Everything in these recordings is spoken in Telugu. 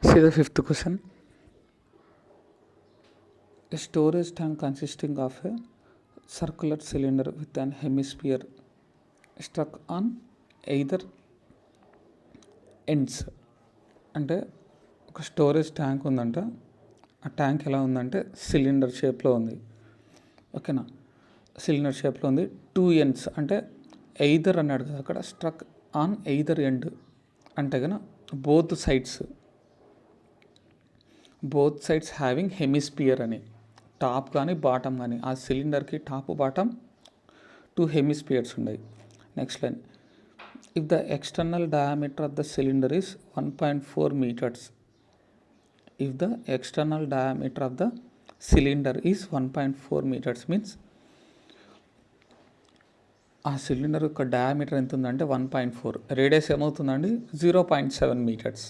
See the fifth question. A storage tank consisting of a circular cylinder with an hemisphere stuck on either ends. అంటే ఒక స్టోరేజ్ ట్యాంక్ ఉందంట. ఆ ట్యాంక్ ఎలా ఉందంటే సిలిండర్ షేప్లో ఉంది. ఓకేనా, సిలిండర్ షేప్లో ఉంది. 2 ends అంటే ఎయిదర్ అన్నాడు కదా అక్కడ, స్ట్రక్ ఆన్ ఎయిదర్ ఎండ్ అంటే కనుక బోత్ సైడ్స్ హ్యావింగ్ హెమిస్పియర్ అని, టాప్ కానీ బాటమ్ కానీ, ఆ సిలిండర్కి టాప్ బాటమ్ 2 హెమిస్పియర్స్ ఉన్నాయి. Next line, if the external diameter of the cylinder is 1.4 meters, if the external diameter of the cylinder is 1.4 meters means ఆ సిలిండర్ యొక్క డయామీటర్ ఎంత ఉందంటే 1.4, రేడియస్ ఏమవుతుందండి 0.7 meters.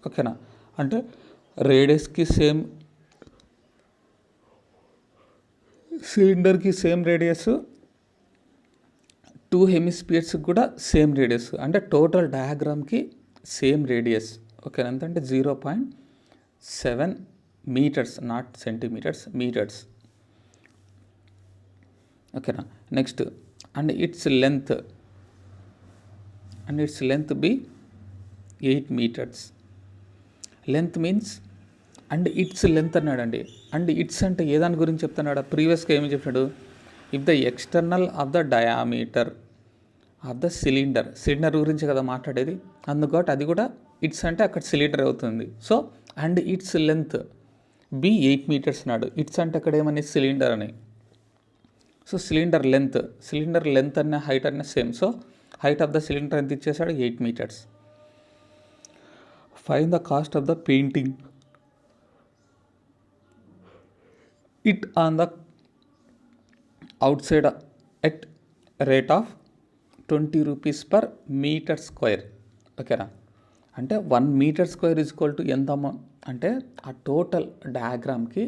ఓకేనా, అంటే రేడియస్కి సేమ్, సిలిండర్కి సేమ్ రేడియస్, 2 హెమిస్పియర్స్కి కూడా సేమ్ రేడియస్, అంటే టోటల్ డయాగ్రామ్కి సేమ్ రేడియస్. ఓకేనా, ఎంతంటే 0.7 meters, నాట్ సెంటీమీటర్స్, మీటర్స్. ఓకేనా, next, and its length be 8 meters. Length means and its length అన్నాడండి. అండ్ ఇట్స్ అంటే ఏ దాని గురించి చెప్తున్నాడు? ప్రీవియస్గా ఏమి చెప్పాడు? If the external of the diameter of the cylinder గురించి కదా మాట్లాడేది, అందుకోటి అది కూడా ఇట్స్ అంటే అక్కడ సిలిండర్ అవుతుంది. So and its length be 8 meters అన్నాడు. ఇట్స్ అంటే అక్కడ ఏమని సిలిండర్ అని. సో సిలిండర్ లెంత్ అన్న హైట్ అన్న same. So height of the cylinder ఎంత ఇచ్చేసాడు? 8 meters. Find the cost of the painting it on the outside at rate of 20 rupees per meter square. ఓకేనా, అంటే 1 meter square is equal to ఎంత అంటే ఆ టోటల్ డయాగ్రామ్కి.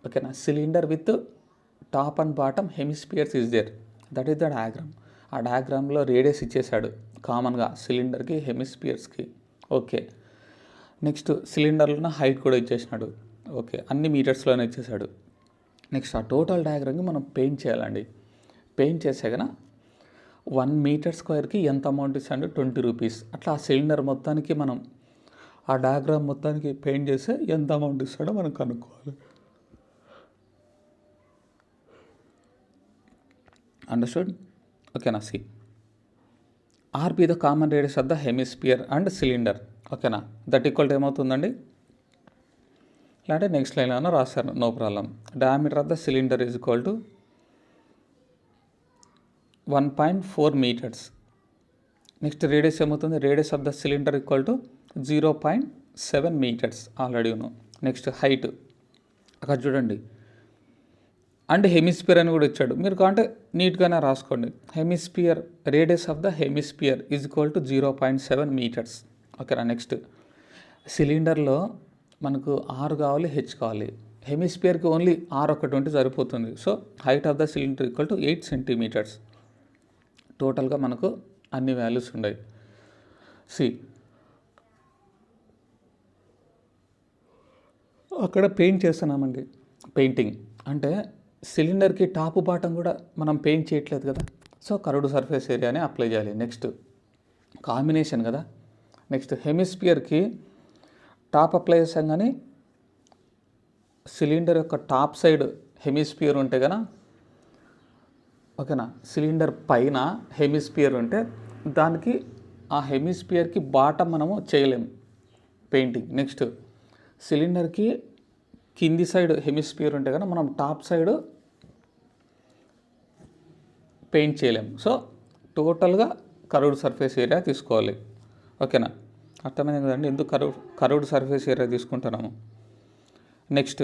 ఓకేనా, cylinder with top and bottom hemispheres is there, that is the diagram. ఆ డయాగ్రామ్లో రేడియస్ ఇచ్చేసాడు కామన్గా సిలిండర్కి, హెమిస్పియర్స్కి. ఓకే, నెక్స్ట్ సిలిండర్లో హైట్ కూడా ఇచ్చేసినాడు. ఓకే, అన్ని మీటర్స్లోనే ఇచ్చేసాడు. నెక్స్ట్ ఆ టోటల్ డయాగ్రామ్కి మనం పెయింట్ చేయాలండి. పెయింట్ చేసే కన్నా 1 meter squareకి ఎంత అమౌంట్ ఇస్తాడు? 20 rupees. అట్లా ఆ సిలిండర్ మొత్తానికి మనం ఆ డయాగ్రామ్ మొత్తానికి పెయింట్ చేస్తే ఎంత అమౌంట్ ఇస్తాడో మనం కనుక్కోవాలి. అండర్స్టూడ్? ఓకేనా. See r be the common radius of the hemisphere and cylinder. ఓకేనా, దట్ ఈక్వల్ టు ఏమవుతుందండి? లేదంటే నెక్స్ట్ లైన్ ఏమైనా రాశారు, no problem. Diameter of the cylinder is equal to 1.4 meters. Next radius ఏమవుతుంది? Radius of the cylinder equal to 0.7 meters already ఉన్నాం. నెక్స్ట్ హైట్ అక్కడ చూడండి, అండ్ హెమిస్పియర్ అని కూడా ఇచ్చాడు. మీరు కాంటే నీట్గానే రాసుకోండి. Hemisphere, radius of the hemisphere is equal to 0.7 meters. ఓకేనా, నెక్స్ట్ సిలిండర్లో మనకు R కావాలి, H కావాలి. హెమిస్పియర్కి ఓన్లీ R ఒకటి ఉంటే సరిపోతుంది. So height of the cylinder equal to 8 centimeters. టోటల్గా మనకు అన్ని వాల్యూస్ ఉన్నాయి. సి అక్కడ పెయింట్ చేస్తున్నామండి. పెయింటింగ్ అంటే సిలిండర్కి టాప్ బాటం కూడా మనం పెయింట్ చేయట్లేదు కదా. సో కర్వ్డ్ సర్ఫేస్ ఏరియాని అప్లై చేయాలి. నెక్స్ట్ కాంబినేషన్ కదా. నెక్స్ట్ హెమిస్పియర్కి టాప్ అప్లై చేసాం, కానీ సిలిండర్ యొక్క టాప్ సైడ్ హెమిస్పియర్ ఉంటే కనుక, ఓకేనా, సిలిండర్ పైన హెమిస్పియర్ ఉంటే దానికి ఆ హెమిస్పియర్కి బాటమ్ మనము చేయలేము పెయింటింగ్. నెక్స్ట్ సిలిండర్కి కింది సైడ్ హెమిస్పియర్ ఉంటే కనుక మనం టాప్ సైడ్ పెయింట్ చేయలేము. సో టోటల్గా కర్వ్డ్ సర్ఫేస్ ఏరియా తీసుకోవాలి. ఓకేనా, అర్థమైంది కదండి ఎందుకు కర్వ్డ్ సర్ఫేస్ ఏరియా తీసుకుంటున్నాము. Next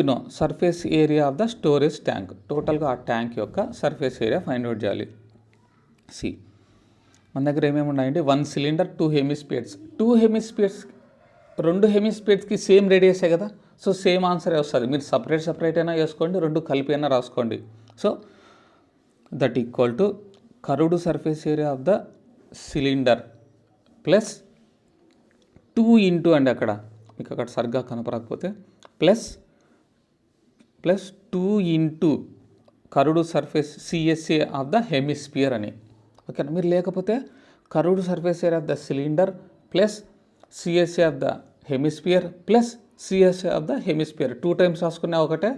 no surface area of the storage tank. టోటల్గా ఆ ట్యాంక్ యొక్క సర్ఫేస్ ఏరియా ఫైండ్ అవుట్ చేయాలి. సి మన దగ్గర ఏమేమి ఉన్నాయండి? 1 cylinder, 2 hemispheres. 2 హెమిస్పియర్స్కి సేమ్ రేడియసే కదా. సో సేమ్ ఆన్సరే వస్తుంది. మీరు సపరేట్ అయినా వేసుకోండి, 2 కలిపి అయినా రాసుకోండి. So that equal to curved surface area of the cylinder plus 2 into అండి అక్కడ మీకు అక్కడ సరిగ్గా కనపడకపోతే plus 2 into curved surface CSA of the hemisphere అని. ఓకేనా, మీరు లేకపోతే curved surface area of the cylinder plus CSA of the hemisphere plus CSA of the hemisphere 2 times రాసుకున్నా ఒకటే,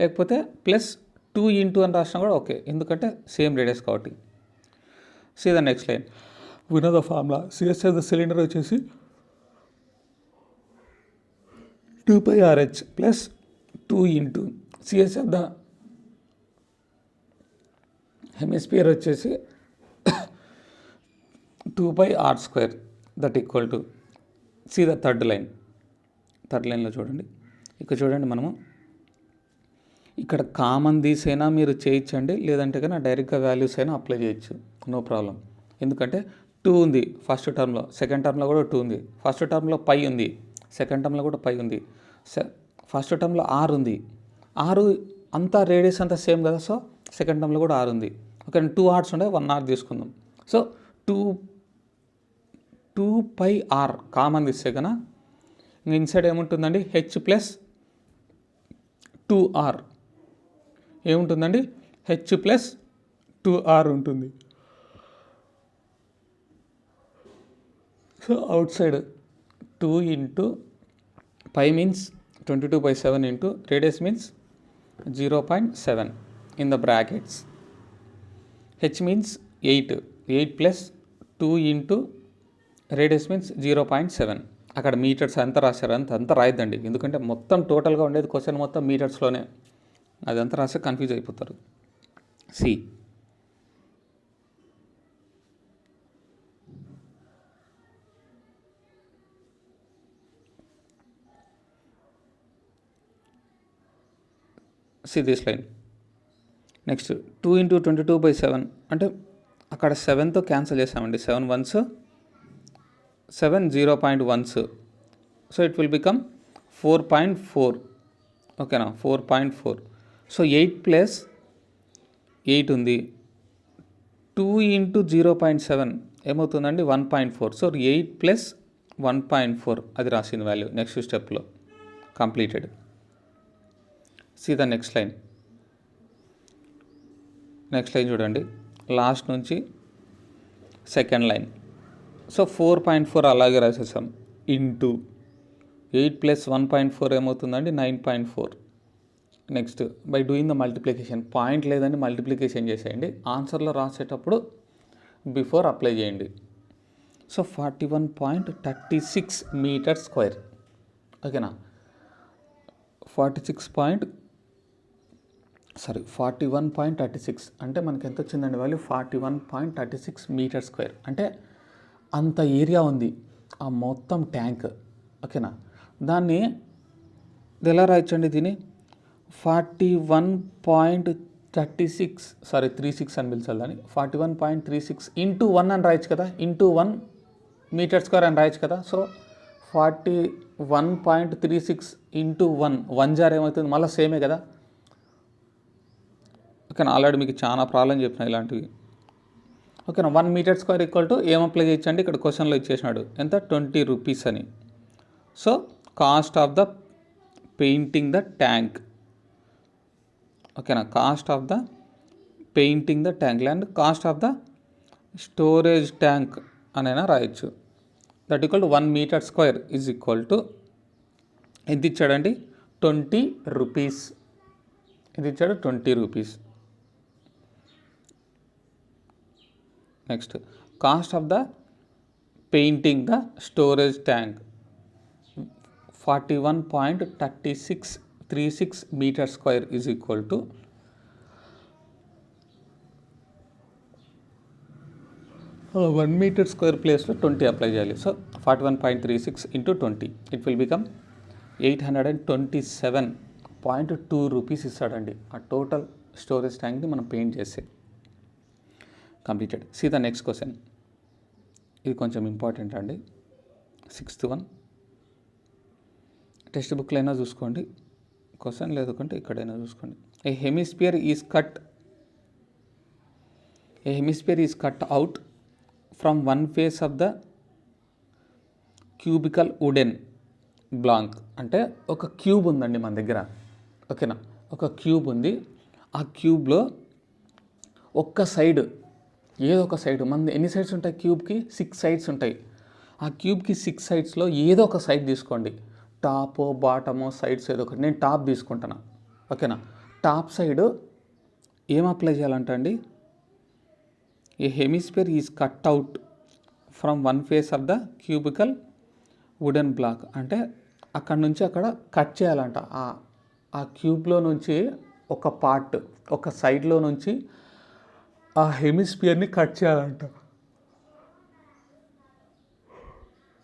లేకపోతే ప్లస్ 2 ఇంటూ అని రాసినా కూడా ఓకే, ఎందుకంటే సేమ్ రేడియస్ కాబట్టి. See the next line, we know the formula. CSA of the cylinder వచ్చేసి 2πRH plus 2 into CSA of the hemisphere వచ్చేసి 2πr² that equal to. See the third లైన్లో చూడండి, ఇక్కడ చూడండి మనము ఇక్కడ కామన్ తీసైనా మీరు చేయించండి, లేదంటే కానీ డైరెక్ట్గా వాల్యూస్ అయినా అప్లై చేయొచ్చు, నో ప్రాబ్లం. ఎందుకంటే 2 ఉంది ఫస్ట్ టర్మ్లో, సెకండ్ టర్మ్లో కూడా 2 ఉంది, ఫస్ట్ టర్మ్లో పై ఉంది, సెకండ్ టర్మ్లో కూడా పై ఉంది, ఫస్ట్ టర్మ్లో 6 ఉంది, 6 అంతా రేడియస్ అంతా సేమ్ కదా, సో సెకండ్ టర్మ్లో కూడా 6 ఉంది. ఓకే, 2 ఆర్స్ ఉండే 1 ఆర్ తీసుకుందాం. సో 2πr కామన్ తీస్తే కన్నా ఇంక ఇన్సైడ్ ఏముంటుందండి, హెచ్ ప్లస్ 2r ఏముంటుందండి, హెచ్ ప్లస్ 2r ఉంటుంది. So outside 2 into pi means 22/7 into radius means 0.7 in the brackets. H means 8 plus 2 into radius means 0.7. అక్కడ మీటర్స్ అంతా రాశారు, అంతా రాయద్దండి, ఎందుకంటే మొత్తం టోటల్గా ఉండేది క్వశ్చన్ మొత్తం మీటర్స్లోనే, అదంతా రాస్తే కన్ఫ్యూజ్ అయిపోతారు. See this line. Next 2 into 22/7 అంటే అక్కడ 7తో క్యాన్సిల్ చేసామండి, 7 1s 7 0.1s, so it will become 4.4. ఓకేనా, 4.4. సో 8 ప్లస్ 8 ఉంది, 2 ఇంటూ 0.7 ఏమవుతుందండి 1.4. సో 8 ప్లస్ 1.4 అది రాసిన వాల్యూ నెక్స్ట్ స్టెప్లో completed. See the next line చూడండి, లాస్ట్ నుంచి సెకండ్ లైన్. సో 4.4 అలాగే రాసేసాం, ఇంటూ 8 ప్లస్ 1.4 ఏమవుతుందండి 9.4. Next by doing the multiplication, point లేదని మల్టిప్లికేషన్ చేసేయండి, ఆన్సర్లో రాసేటప్పుడు బిఫోర్ అప్లై చేయండి. So 41.36 metre square. ఓకేనా, 41.36 అంటే మనకి ఎంత వచ్చిందండి వాల్యూ, 41.36 మీటర్ స్క్వేర్. అంటే అంత ఏరియా ఉంది ఆ మొత్తం ట్యాంక్. ఓకేనా, దాన్ని ఎలా రాయొచ్చండి, దీన్ని 36 అని పిలిచాలి దాన్ని, 41.36 ఇంటూ 1 అని రాయొచ్చు కదా, ఇంటూ 1 మీటర్ స్క్వేర్ అని రాయొచ్చు కదా. సో 41.36 ఇంటూ 1 జార్ ఏమవుతుంది, మళ్ళీ సేమే కదా. ఓకేనా, ఆల్రెడీ మీకు చాలా ప్రాబ్లం చెప్పిన ఇలాంటివి. ఓకేనా, 1 మీటర్ స్క్వేర్ ఈక్వల్ టు ఏం అప్లై చేయొచ్చండి, ఇక్కడ క్వశ్చన్లో ఇచ్చేసినాడు ఎంత, 20 రూపీస్ అని. So cost of the painting the tank. ఓకేనా, cost of the painting the tank and cost of the storage tank అనైనా రాయొచ్చు. That equal to 1 metre square is equal to ఎంత ఇచ్చాడండి, 20 రూపీస్. ఇది ఇచ్చాడు 20 rupees. Next cost of the painting the storage tank 41.36 metre square is equal to 1 metre square ప్లేస్లో 20 అప్లై చేయాలి. So 41.36 into 20 it will become 827.2 rupees ఇస్తాడండి ఆ టోటల్ స్టోరేజ్ ట్యాంక్ని మనం పెయింట్ చేస్తే. Completed. See the next question, ఇది కొంచెం ఇంపార్టెంట్ అండి, 6th వన్. టెక్స్ట్ బుక్లో అయినా చూసుకోండి క్వశ్చన్, లేదుకుంటే ఇక్కడైనా చూసుకోండి. A hemisphere is cut out from one face of the cubical wooden blank అంటే ఒక క్యూబ్ ఉందండి మన దగ్గర. ఓకేనా, ఒక క్యూబ్ ఉంది. ఆ క్యూబ్లో ఒక్క సైడ్, ఏదో ఒక సైడ్, మన ఎన్ని సైడ్స్ ఉంటాయి క్యూబ్కి? 6 సైడ్స్ ఉంటాయి. ఆ క్యూబ్కి 6 సైడ్స్లో ఏదో ఒక సైడ్ తీసుకోండి, టాప్ బాటము సైడ్స్ ఏదో ఒకటి. నేను టాప్ తీసుకుంటాను. ఓకేనా, టాప్ సైడ్ ఏం అప్లై చేయాలంట అండి, a hemisphere is cut out from one face of the cubical wooden block అంటే అక్కడ నుంచి అక్కడ కట్ చేయాలంట. ఆ క్యూబ్లో నుంచి ఒక పార్ట్, ఒక సైడ్లో నుంచి ఆ హెమిస్ఫియర్ని కట్ చేయాలంట.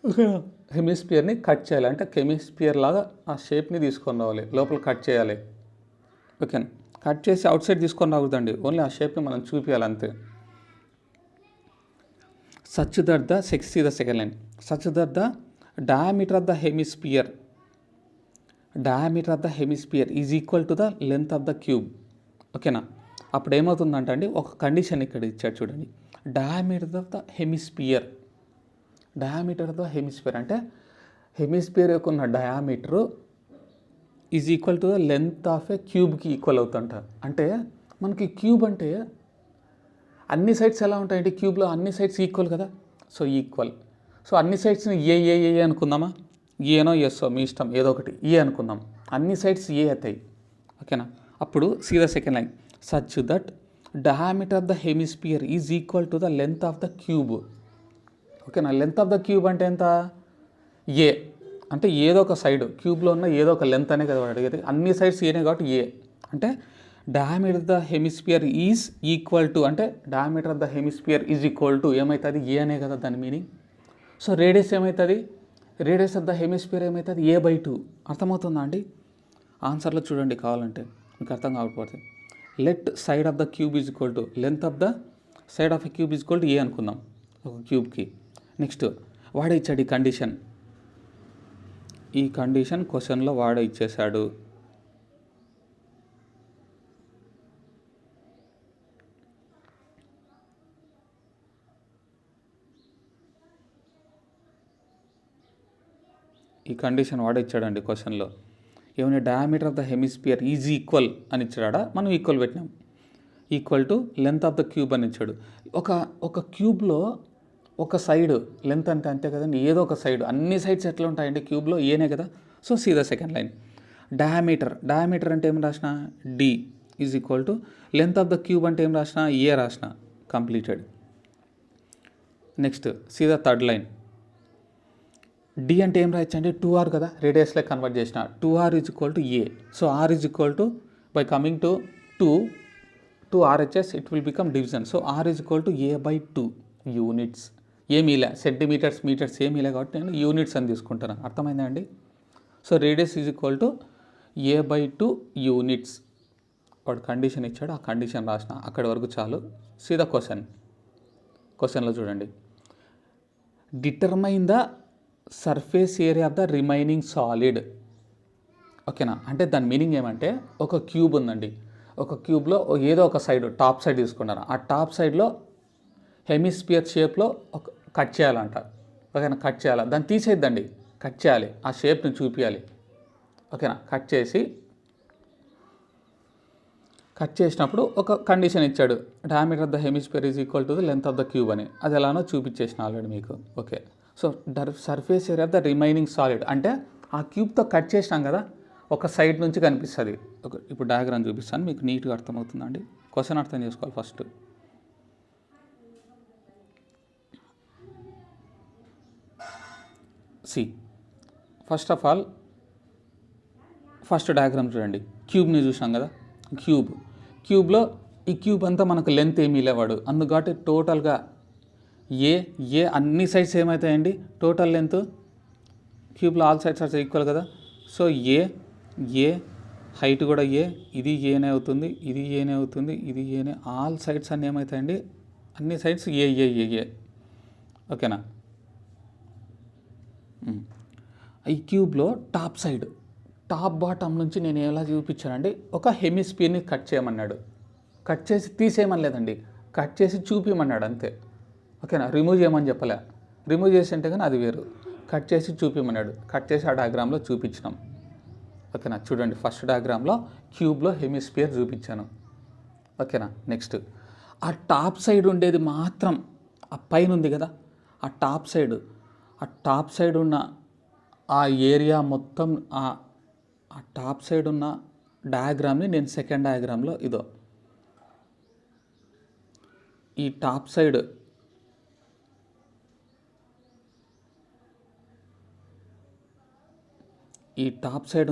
ఓకేనా, హెమిస్ఫియర్ని కట్ చేయాలి అంటే హెమిస్ఫియర్ లాగా ఆ షేప్ని తీసుకొని రావాలి, లోపల కట్ చేయాలి. ఓకేనా, కట్ చేసి అవుట్ సైడ్ తీసుకొని రాకూడదండి, ఓన్లీ ఆ షేప్ని మనం చూపించాలి అంతే. Such that the second line, such that the diameter of the hemisphere is equal to the length of the cube. ఓకేనా, అప్పుడు ఏమవుతుందంటే అండి, ఒక కండిషన్ ఇక్కడ ఇచ్చాడు చూడండి, డయామీటర్ ఆఫ్ ద హెమిస్ఫియర్ అంటే హెమిస్ఫియర్ యొక్క ఉన్న diameter is equal to the length of a క్యూబ్కి ఈక్వల్ అవుతుంట. అంటే మనకి క్యూబ్ అంటే అన్ని సైడ్స్ ఎలా ఉంటాయంటే క్యూబ్లో అన్ని సైడ్స్ ఈక్వల్ కదా, సో ఈక్వల్. సో అన్ని సైడ్స్ని ఏ అనుకుందామా, ఏనో ఎస్ఓ మీ ఇష్టం, ఏదో ఒకటి ఏ అనుకుందాం. అన్ని సైడ్స్ ఏ అవుతాయి. ఓకేనా, అప్పుడు సీదా second line, such that diameter of the hemisphere is equal to the length of the cube. ఓకేనా, లెంత్ ఆఫ్ ద క్యూబ్ అంటే ఎంత, ఏ అంటే ఏదో ఒక సైడ్, క్యూబ్లో ఉన్న ఏదో ఒక లెంత్ అనే కదా అడిగేది, అన్ని సైడ్స్ ఏనే కాబట్టి ఏ అంటే diameter of the hemisphere is equal to అంటే diameter of the hemisphere is equal to ఏమవుతుంది, ఏ అనే కదా దాని మీనింగ్. సో రేడియస్ ఏమవుతుంది, రేడియస్ ఆఫ్ ద హెమిస్ఫియర్ ఏమవుతుంది, a/2. అర్థమవుతుందా అండి? ఆన్సర్లో చూడండి కావాలంటే, మీకు అర్థం కాకపోతే. Let side of the cube is equal to length of the side of a cube is equal to a అనుకుందాం ఒక క్యూబ్కి. నెక్స్ట్ వాడే ఇచ్చాడు ఈ కండిషన్ క్వశ్చన్లో వాడే ఇచ్చేశాడు. ఈ కండిషన్ వాడే ఇచ్చాడండి క్వశ్చన్లో. ఏమైనా diameter of the hemisphere is equal అని ఇచ్చాడా, మనం ఈక్వల్ పెట్టినాం. Equal to length of the cube అని ఇచ్చాడు. ఒక క్యూబ్లో ఒక సైడ్ లెంత్ అంటే అంతే కదండి, ఏదో ఒక సైడ్, అన్ని సైడ్స్ ఎట్లా ఉంటాయండి క్యూబ్లో, ఏనే కదా. సో సీదా సెకండ్ లైన్, డయామీటర్ అంటే ఏం రాసిన, D is equal to length of the cube అంటే ఏం రాసిన, ఏ రాసిన, కంప్లీటెడ్. నెక్స్ట్ సీదా థర్డ్ లైన్, డి అంటే ఏం రాయొచ్చు అంటే 2r కదా, రేడియస్లో కన్వర్ట్ చేసిన 2r is equal to a. So r is equal to by coming to 2 RHS it will become division. So r is equal to a/2 units. ఏమీలే సెంటీమీటర్స్ మీటర్స్ ఏమీలే కాబట్టి నేను యూనిట్స్ అని తీసుకుంటాను. అర్థమైందా అండి? So radius is equal to a/2 units. వాడు కండిషన్ ఇచ్చాడు, ఆ కండిషన్ రాసిన, అక్కడి వరకు చాలు. సీదా క్వశ్చన్లో చూడండి, determine the surface area of the remaining solid. ఓకేనా, అంటే దాని మీనింగ్ ఏమంటే, ఒక క్యూబ్ ఉందండి, ఒక క్యూబ్లో ఏదో ఒక సైడ్, టాప్ సైడ్ తీసుకున్నారు. ఆ టాప్ సైడ్లో హెమిస్ఫియర్ షేప్లో ఒక కట్ చేయాలంట. ఓకేనా, కట్ చేయాలి, దాన్ని తీసేద్దండి, కట్ చేయాలి, ఆ షేప్ని చూపించాలి. ఓకేనా, కట్ చేసినప్పుడు ఒక కండిషన్ ఇచ్చాడు, diameter of the hemisphere is equal to the length of the cube అని. అది ఎలానో చూపించేసిన ఆల్రెడీ మీకు. Okay, so surface area of the remaining solid అంటే ఆ క్యూబ్తో కట్ చేసినాం కదా, ఒక సైడ్ నుంచి కనిపిస్తుంది. ఇప్పుడు డయాగ్రామ్ చూపిస్తాను, మీకు నీట్గా అర్థమవుతుందండి. క్వశ్చన్ అర్థం చేసుకోవాలి first. First of all first diagram చూడండి. క్యూబ్ని చూసాం కదా, క్యూబ్లో ఈ క్యూబ్ అంతా మనకు లెంత్ ఏమీ లేవాడు, అందుకటి టోటల్గా ఏ అన్ని సైడ్స్ ఏమవుతాయండి, టోటల్ లెంత్ క్యూబ్లో ఆల్ సైడ్స్ ఆర్ ఈక్వల్ కదా. సో ఏ హైట్ కూడా ఇది ఏనే అవుతుంది, ఇది ఏనే అవుతుంది, ఇది ఏనే, ఆల్ సైడ్స్ అన్నీ ఏమవుతాయండి, అన్ని సైడ్స్ ఏ. ఓకేనా, ఈ క్యూబ్లో టాప్ బాటమ్ నుంచి నేను ఎలా చూపించానండి, ఒక హెమిస్ఫియర్ని కట్ చేయమన్నాడు. కట్ చేసి తీసేయమనలేదండి, కట్ చేసి చూపించమన్నాడు అంతే. ఓకేనా, రిమూవ్ చేయమని చెప్పలే. రిమూవ్ చేసి అంటే కానీ అది వేరు. కట్ చేసి చూపించమన్నాడు. కట్ చేసి ఆ డయాగ్రామ్లో చూపించినాం. ఓకేనా, చూడండి ఫస్ట్ డయాగ్రామ్లో క్యూబ్లో హెమిస్పియర్ చూపించాను. ఓకేనా, నెక్స్ట్ ఆ టాప్ సైడ్ ఉండేది మాత్రం ఆ పైన ఉంది కదా, ఆ టాప్ సైడ్ ఉన్న ఆ ఏరియా మొత్తం, ఆ టాప్ సైడ్ ఉన్న డయాగ్రామ్ని నేను సెకండ్ డయాగ్రామ్లో ఈ టాప్ సైడ్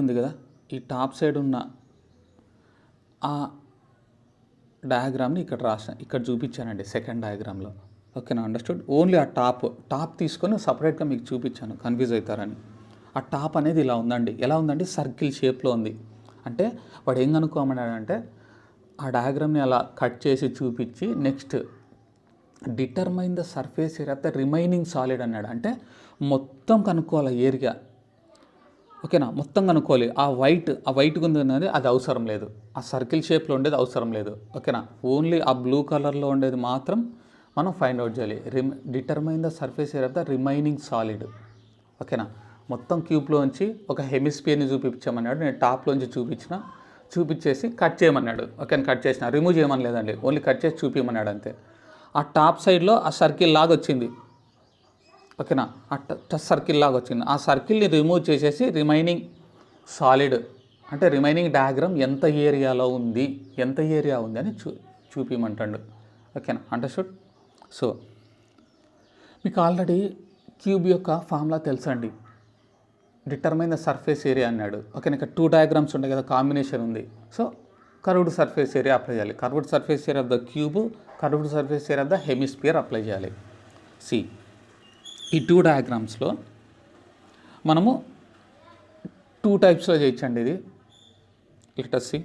ఉంది కదా, ఈ టాప్ సైడ్ ఉన్న ఆ డయాగ్రామ్ని ఇక్కడ చూపించానండి సెకండ్ డయాగ్రామ్లో. ఓకేనా, అండర్స్టూడ్. ఓన్లీ ఆ టాప్ తీసుకొని సపరేట్గా మీకు చూపించాను, కన్ఫ్యూజ్ అవుతారని. ఆ టాప్ అనేది ఇలా ఉందండి. ఎలా ఉందండి? సర్కిల్ షేప్లో ఉంది. అంటే వాడు ఏం కనుక్కోమన్నాడంటే ఆ డయాగ్రామ్ని అలా కట్ చేసి చూపించి next determine the surface area of the remaining solid అన్నాడు. అంటే మొత్తం కనుక్కోవాలి ఏరియా. ఓకేనా, మొత్తం కనుక్కోవాలి. ఆ వైట్ ఉంది అనేది అది అవసరం లేదు, ఆ సర్కిల్ షేప్లో ఉండేది అవసరం లేదు. ఓకేనా, ఓన్లీ ఆ బ్లూ కలర్లో ఉండేది మాత్రం మనం ఫైండ్ అవుట్ చేయాలి. Determine the surface area of the remaining solid. ఓకేనా, మొత్తం క్యూబ్లోంచి ఒక హెమిస్పియర్ని చూపించామన్నాడు. నేను టాప్లోంచి చూపించేసి కట్ చేయమన్నాడు. ఓకేనా, కట్ చేసిన, రిమూవ్ చేయమని లేదండి, ఓన్లీ కట్ చేసి చూపించమన్నాడు అంతే. ఆ టాప్ సైడ్లో ఆ సర్కిల్ లాగా వచ్చింది. ఓకేనా, ఆ సర్కిల్ లాగా వచ్చింది. ఆ సర్కిల్ని రిమూవ్ చేసేసి రిమైనింగ్ సాలిడ్ అంటే రిమైనింగ్ డయాగ్రామ్ ఎంత ఏరియా ఉంది అని చూపించమంటాడు. ఓకేనా, అండర్స్టూడ్. సో మీకు ఆల్రెడీ క్యూబ్ యొక్క ఫార్ములా తెలుసండి, డిటర్మైన్ ద సర్ఫేస్ ఏరియా అన్నాడు. ఓకేనా, ఇక్కడ 2 డయాగ్రామ్స్ ఉంటాయి కదా, కాంబినేషన్ ఉంది. So curved surface area apply చేయాలి. Curved surface area of the cube, curved surface area of the hemisphere apply చేయాలి. ఈ 2 డయాగ్రామ్స్లో మనము 2 టైప్స్లో చేయొచ్చండి. ఇది let us see.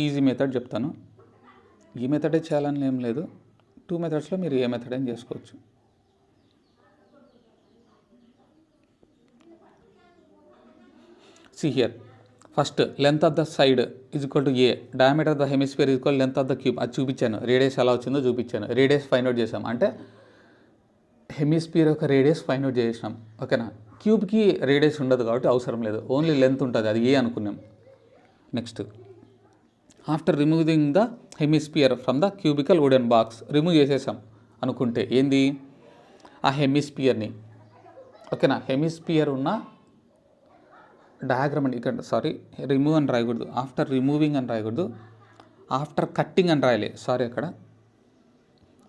Easy method చెప్తాను. ఈ మెథడే చేయాలని ఏం లేదు, 2 మెథడ్స్లో మీరు ఏ మెథడ్ అయినా చేసుకోవచ్చు. See here, first length of the side is equal to A, diameter of the hemisphere is equal length of the cube. అది చూపించాను, రేడియస్ ఎలా వచ్చిందో చూపించాను. రేడియస్ ఫైండ్ అవుట్ చేసాం, అంటే హెమిస్పియర్ యొక్క రేడియస్ ఫైండ్ అవుట్ చేసినాం. ఓకేనా, క్యూబ్కి రేడియస్ ఉండదు కాబట్టి అవసరం లేదు, ఓన్లీ లెంత్ ఉంటుంది, అది ఏ అనుకున్నాం. Next after removing the hemisphere from the cubical wooden box, remove చేసేసాం అనుకుంటే ఏంది ఆ హెమిస్పియర్ని. ఓకేనా, హెమిస్పియర్ ఉన్న డయాగ్రామ్ అండి. ఇక్కడ రిమూవ్ అని రాయకూడదు, ఆఫ్టర్ రిమూవింగ్ అని రాయకూడదు, ఆఫ్టర్ కట్టింగ్ అని రాయాలి. అక్కడ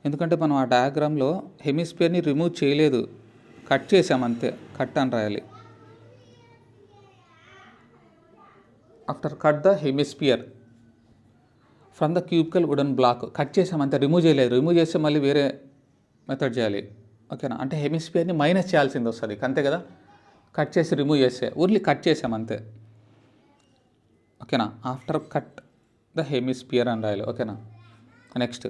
ఎందుకంటే మనం ఆ డయాగ్రామ్లో హెమిస్పియర్ని రిమూవ్ చేయలేదు, కట్ చేసాం అంతే, కట్ అని రాయాలి. After cut the hemisphere from the cubical wooden block, cut చేసాం అంతే, రిమూవ్ చేయలేదు. రిమూవ్ చేస్తే మళ్ళీ వేరే మెథడ్ చేయాలి. ఓకేనా, అంటే హెమిస్పియర్ని మైనస్ చేయాల్సింది వస్తుంది, అంతే కదా. కట్ చేసి రిమూవ్ చేస్తే ఓన్లీ కట్ చేసాం అంతే. ఓకేనా, ఆఫ్టర్ కట్ ద హెమిస్పియర్ అని రాయాలి. ఓకేనా, నెక్స్ట్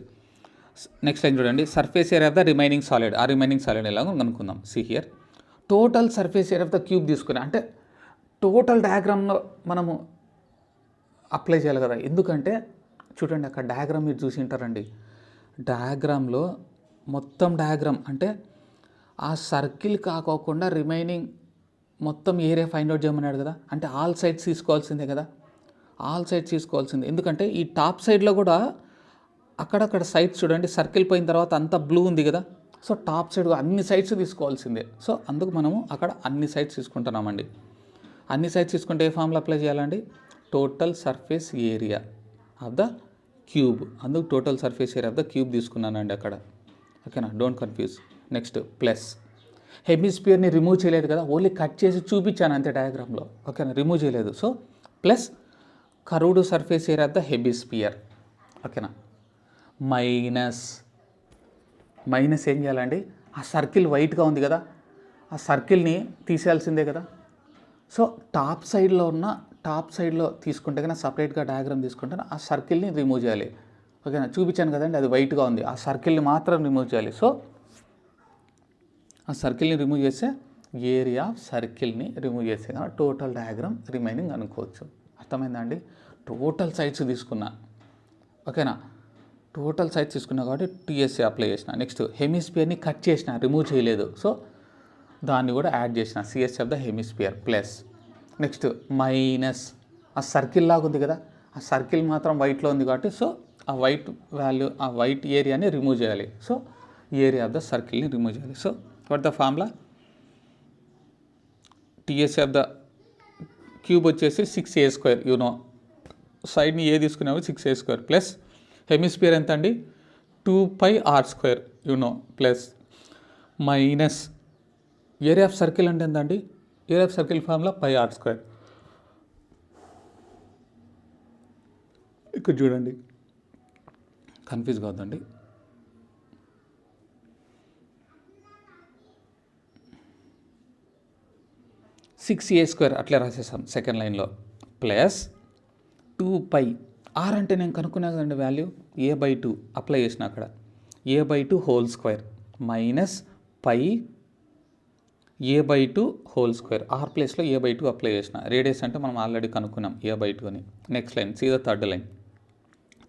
లైన్ చూడండి, surface area of the remaining solid. ఆ రిమైనింగ్ సాలిడ్ ఎలాగో అనుకుందాం. Here total surface area of the cube తీసుకుని, అంటే టోటల్ డయాగ్రామ్లో మనము అప్లై చేయాలి కదా. ఎందుకంటే చూడండి, అక్కడ డయాగ్రామ్ మీరు చూసి ఉంటారండి, డయాగ్రామ్లో మొత్తం డయాగ్రామ్ అంటే ఆ సర్కిల్ కాకోకుండా రిమైనింగ్ మొత్తం ఏరియా ఫైండ్ అవుట్ చేయమన్నాడు కదా. అంటే ఆల్ సైడ్స్ తీసుకోవాల్సిందే కదా, ఆల్ సైడ్స్ తీసుకోవాల్సిందే. ఎందుకంటే ఈ టాప్ సైడ్లో కూడా అక్కడక్కడ సైడ్స్ చూడండి, సర్కిల్ పోయిన తర్వాత అంతా బ్లూ ఉంది కదా. సో టాప్ సైడ్ అన్ని సైడ్స్ తీసుకోవాల్సిందే. సో అందుకు మనము అక్కడ అన్ని సైడ్స్ తీసుకుంటున్నామండి. అన్ని సైడ్స్ తీసుకుంటే ఏ ఫార్ములా అప్లై చేయాలండి? Total surface area of the cube. అందుకు total surface area of the cube తీసుకున్నానండి అక్కడ. ఓకేనా, డోంట్ కన్ఫ్యూజ్. నెక్స్ట్ ప్లస్ హెమిస్పియర్ని రిమూవ్ చేయలేదు కదా, ఓన్లీ కట్ చేసి చూపించాను అంతే డయాగ్రామ్లో. ఓకేనా, రిమూవ్ చేయలేదు. So plus curved surface area of the hemisphere. ఓకేనా, మైనస్ ఏం చేయాలండి? ఆ సర్కిల్ వైట్గా ఉంది కదా, ఆ సర్కిల్ని తీసేయాల్సిందే కదా. సో టాప్ సైడ్లో తీసుకుంటే కన్నా సపరేట్గా డయాగ్రామ్ తీసుకుంటే ఆ సర్కిల్ని రిమూవ్ చేయాలి. ఓకేనా, చూపించాను కదండి, అది వైట్గా ఉంది, ఆ సర్కిల్ని మాత్రం రిమూవ్ చేయాలి. సో ఆ సర్కిల్ని రిమూవ్ చేస్తే ఏరియా ఆఫ్ సర్కిల్ని రిమూవ్ చేస్తే కదా టోటల్ డయాగ్రామ్ రిమైనింగ్ అనుకోవచ్చు. అర్థమైందా అండి? టోటల్ సైడ్స్ తీసుకున్నా. ఓకేనా, టోటల్ సైడ్స్ తీసుకున్నా కాబట్టి టీఎస్ఏ అప్లై చేసిన. నెక్స్ట్ హెమిస్పియర్ని కట్ చేసిన, రిమూవ్ చేయలేదు. సో దాన్ని కూడా యాడ్ చేసిన CS of the hemisphere plus next minus ఆ సర్కిల్ లాగా ఉంది కదా, ఆ సర్కిల్ మాత్రం వైట్లో ఉంది కాబట్టి సో ఆ వైట్ వాల్యూ ఆ వైట్ ఏరియాని రిమూవ్ చేయాలి. సో ఏరియా ఆఫ్ ద సర్కిల్ని రిమూవ్ చేయాలి. So what the formula, TS of the cube వచ్చేసి 6a² యూనో సైడ్ని ఏ తీసుకున్నాము 6a² ప్లస్ హెమిస్ఫియర్ ఎంత అండి 2πr² you know plus minus area of circle అంటే ఎంత అండి, area of circle formula πr². ఇక్కడ చూడండి కన్ఫ్యూజ్ కావద్దండి, (6a² అట్లే రాసేసాం సెకండ్ లైన్లో ప్లస్ 2π ఆర్ అంటే నేను కనుక్కున్నా కదండి వాల్యూ a/2 అప్లై చేసిన అక్కడ a/2 whole square minus π a/2 whole square r ప్లేస్లో a/2 అప్లై చేసిన. రేడియస్ అంటే మనం ఆల్రెడీ కనుక్కున్నాం a/2 అని. నెక్స్ట్ లైన్ సీదా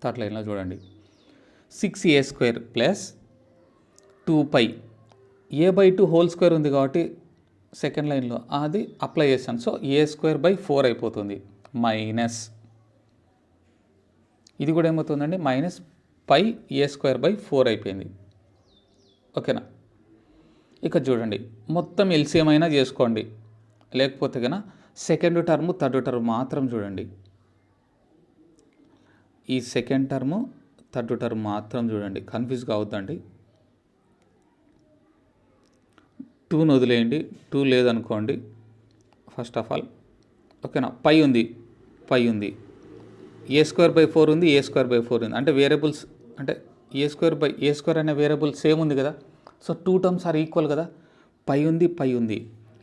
థర్డ్ లైన్లో చూడండి 6a² plus 2π a/2 whole square ఉంది కాబట్టి సెకండ్ లైన్లో అది అప్లై చేశాను. సో a²/4 అయిపోతుంది మైనస్ ఇది కూడా ఏమవుతుందండి మైనస్ πa²/4 అయిపోయింది. ఓకేనా, ఇక చూడండి మొత్తం ఎల్సిఎం అయినా చేసుకోండి, లేకపోతే కన్నా సెకండ్ టర్మ్ థర్డ్ టర్మ్ మాత్రం చూడండి. ఈ సెకండ్ టర్మ్ థర్డ్ టర్మ్ మాత్రం చూడండి, కన్ఫ్యూజ్ కావద్దండి. 2ని వదిలేయండి, 2 లేదనుకోండి ఫస్ట్ ఆఫ్ ఆల్. ఓకేనా, పై ఉంది a²/4 ఉంది, a²/4 ఉంది అంటే వేరియబుల్స్ అంటే a² అనే వేరియబుల్ సేమ్ ఉంది కదా. సో 2 టర్మ్స్ ఆర్ ఈక్వల్ కదా, పై ఉంది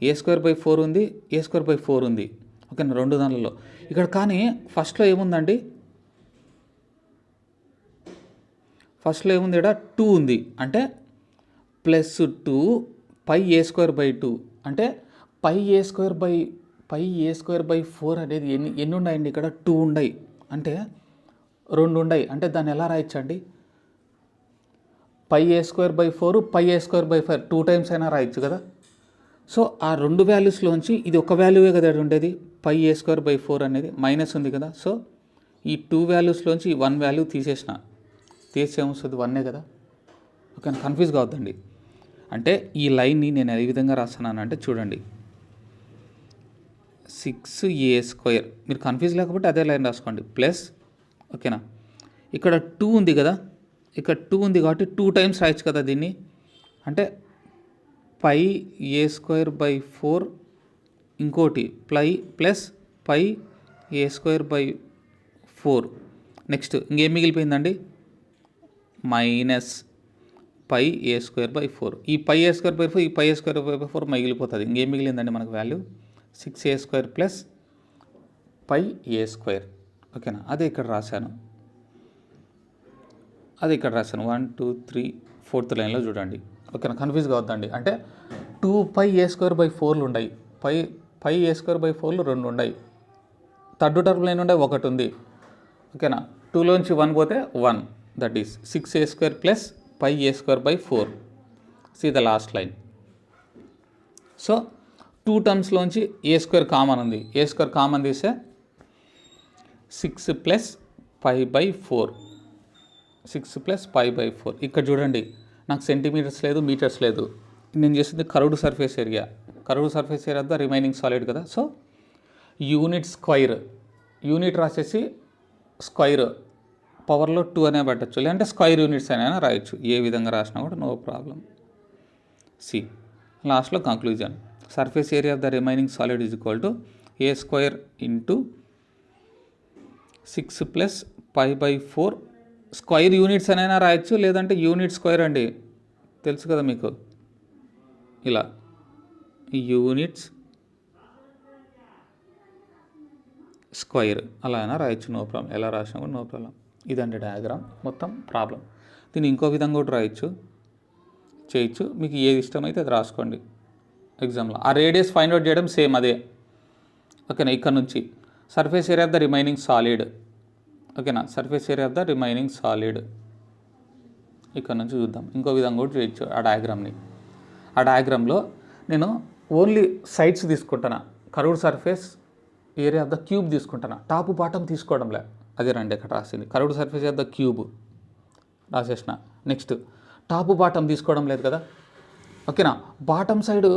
a²/4 ఉంది, a²/4 ఉంది. ఓకేనా, రెండు దానిలో ఇక్కడ కానీ ఫస్ట్లో ఏముందండి, ఫస్ట్లో ఏముంది ఇక్కడ 2 ఉంది అంటే ప్లస్ 2 πa²/2 అంటే πa²/4 అనేది ఎన్ని ఉన్నాయండి ఇక్కడ 2 ఉన్నాయి అంటే 2 ఉన్నాయి అంటే దాన్ని ఎలా రాయొచ్చండి πa²/4 πa²/5 2 టైమ్స్ అయినా రాయొచ్చు కదా. సో ఆ రెండు వాల్యూస్లోంచి ఇది ఒక వాల్యూవే కదా ఉండేది πa²/4 అనేది మైనస్ ఉంది కదా. సో ఈ 2 వాల్యూస్లోంచి 1 వాల్యూ తీసేస్తే ఏమొస్తుంది 1 కదా. ఓకే, కన్ఫ్యూజ్ కావద్దండి. అంటే ఈ లైన్ని నేను ఏ విధంగా రాస్తున్నానంటే చూడండి 6a² మీరు కన్ఫ్యూజ్ లేకపోతే అదే లైన్ రాసుకోండి ప్లస్. ఓకేనా, ఇక్కడ 2 ఉంది కదా, ఇక్కడ 2 ఉంది కాబట్టి 2 టైమ్స్ రాయొచ్చు కదా దీన్ని అంటే πa²/4 ఇంకోటి ప్లస్ πa²/4 నెక్స్ట్ ఇంకేం మిగిలిపోయిందండి మైనస్ πa²/4 ఈ πa²/4 ఈ πa²/4 మిగిలిపోతుంది. ఇంకేం మిగిలిందండి మనకు వాల్యూ 6a² ప్లస్ πa². ఓకేనా, అదే ఇక్కడ రాశాను 1 2 3 4th లైన్లో చూడండి. ఓకేనా, కన్ఫ్యూజ్ కావద్దండి. అంటే 2πa²/4 ఉన్నాయి, πa²/4 2 ఉన్నాయి, థర్డ్ టర్మ్ లైన్ ఉండే 1 ఉంది. ఓకేనా, 2లోంచి 1 పోతే 1 that is 6a² plus πa²/4. See the last line. So 2 టర్మ్స్లోంచి a² కామన్ ఉంది, a² కామన్ తీస్తే 6 ప్లస్ π/4 ఇక్కడ చూడండి నాకు సెంటీమీటర్స్ లేదు, మీటర్స్ లేదు. నేను చేసింది curved surface area of the remaining solid కదా. సో యూనిట్ రాసేసి స్క్వైర్ పవర్లో 2 అనే పెట్టచ్చు, లేదంటే స్క్వైర్ యూనిట్స్ అయినా రాయొచ్చు. ఏ విధంగా రాసినా కూడా నో ప్రాబ్లం. సి లాస్ట్లో conclusion, surface area of the remaining solid is equal to a² into 6 plus π/4 square units అయినా రాయొచ్చు, లేదంటే యూనిట్ స్క్వైర్ అండి తెలుసు కదా మీకు, ఇలా యూనిట్స్ స్క్వైర్ అలా అయినా రాయొచ్చు, నో ప్రాబ్లం. ఎలా రాసినా కూడా నో ప్రాబ్లం. ఇదండి డయాగ్రామ్ మొత్తం ప్రాబ్లం. దీన్ని ఇంకో విధంగా కూడా చేయొచ్చు, మీకు ఏది ఇష్టమైతే అది రాసుకోండి ఎగ్జామ్లో. ఆ రేడియస్ ఫైండ్ అవుట్ చేయడం సేమ్ అదే. ఓకేనా, ఇక్కడ నుంచి surface area of the remaining solid. ఓకేనా, surface area of the remaining solid ఇక్కడ నుంచి చూద్దాం. ఇంకో విధంగా కూడా చేయొచ్చు ఆ డయాగ్రామ్ని. ఆ డయాగ్రామ్లో నేను ఓన్లీ సైడ్స్ తీసుకుంటున్నా, curved surface area of the cube తీసుకుంటున్నా, టాప్ బాటమ్ తీసుకోవడంలే. అదే రండి ఇక్కడ రాసింది, curved surface of the cube రాసేసిన. నెక్స్ట్ టాప్ బాటమ్ తీసుకోవడం లేదు కదా, ఓకేనా. బాటమ్ సైడు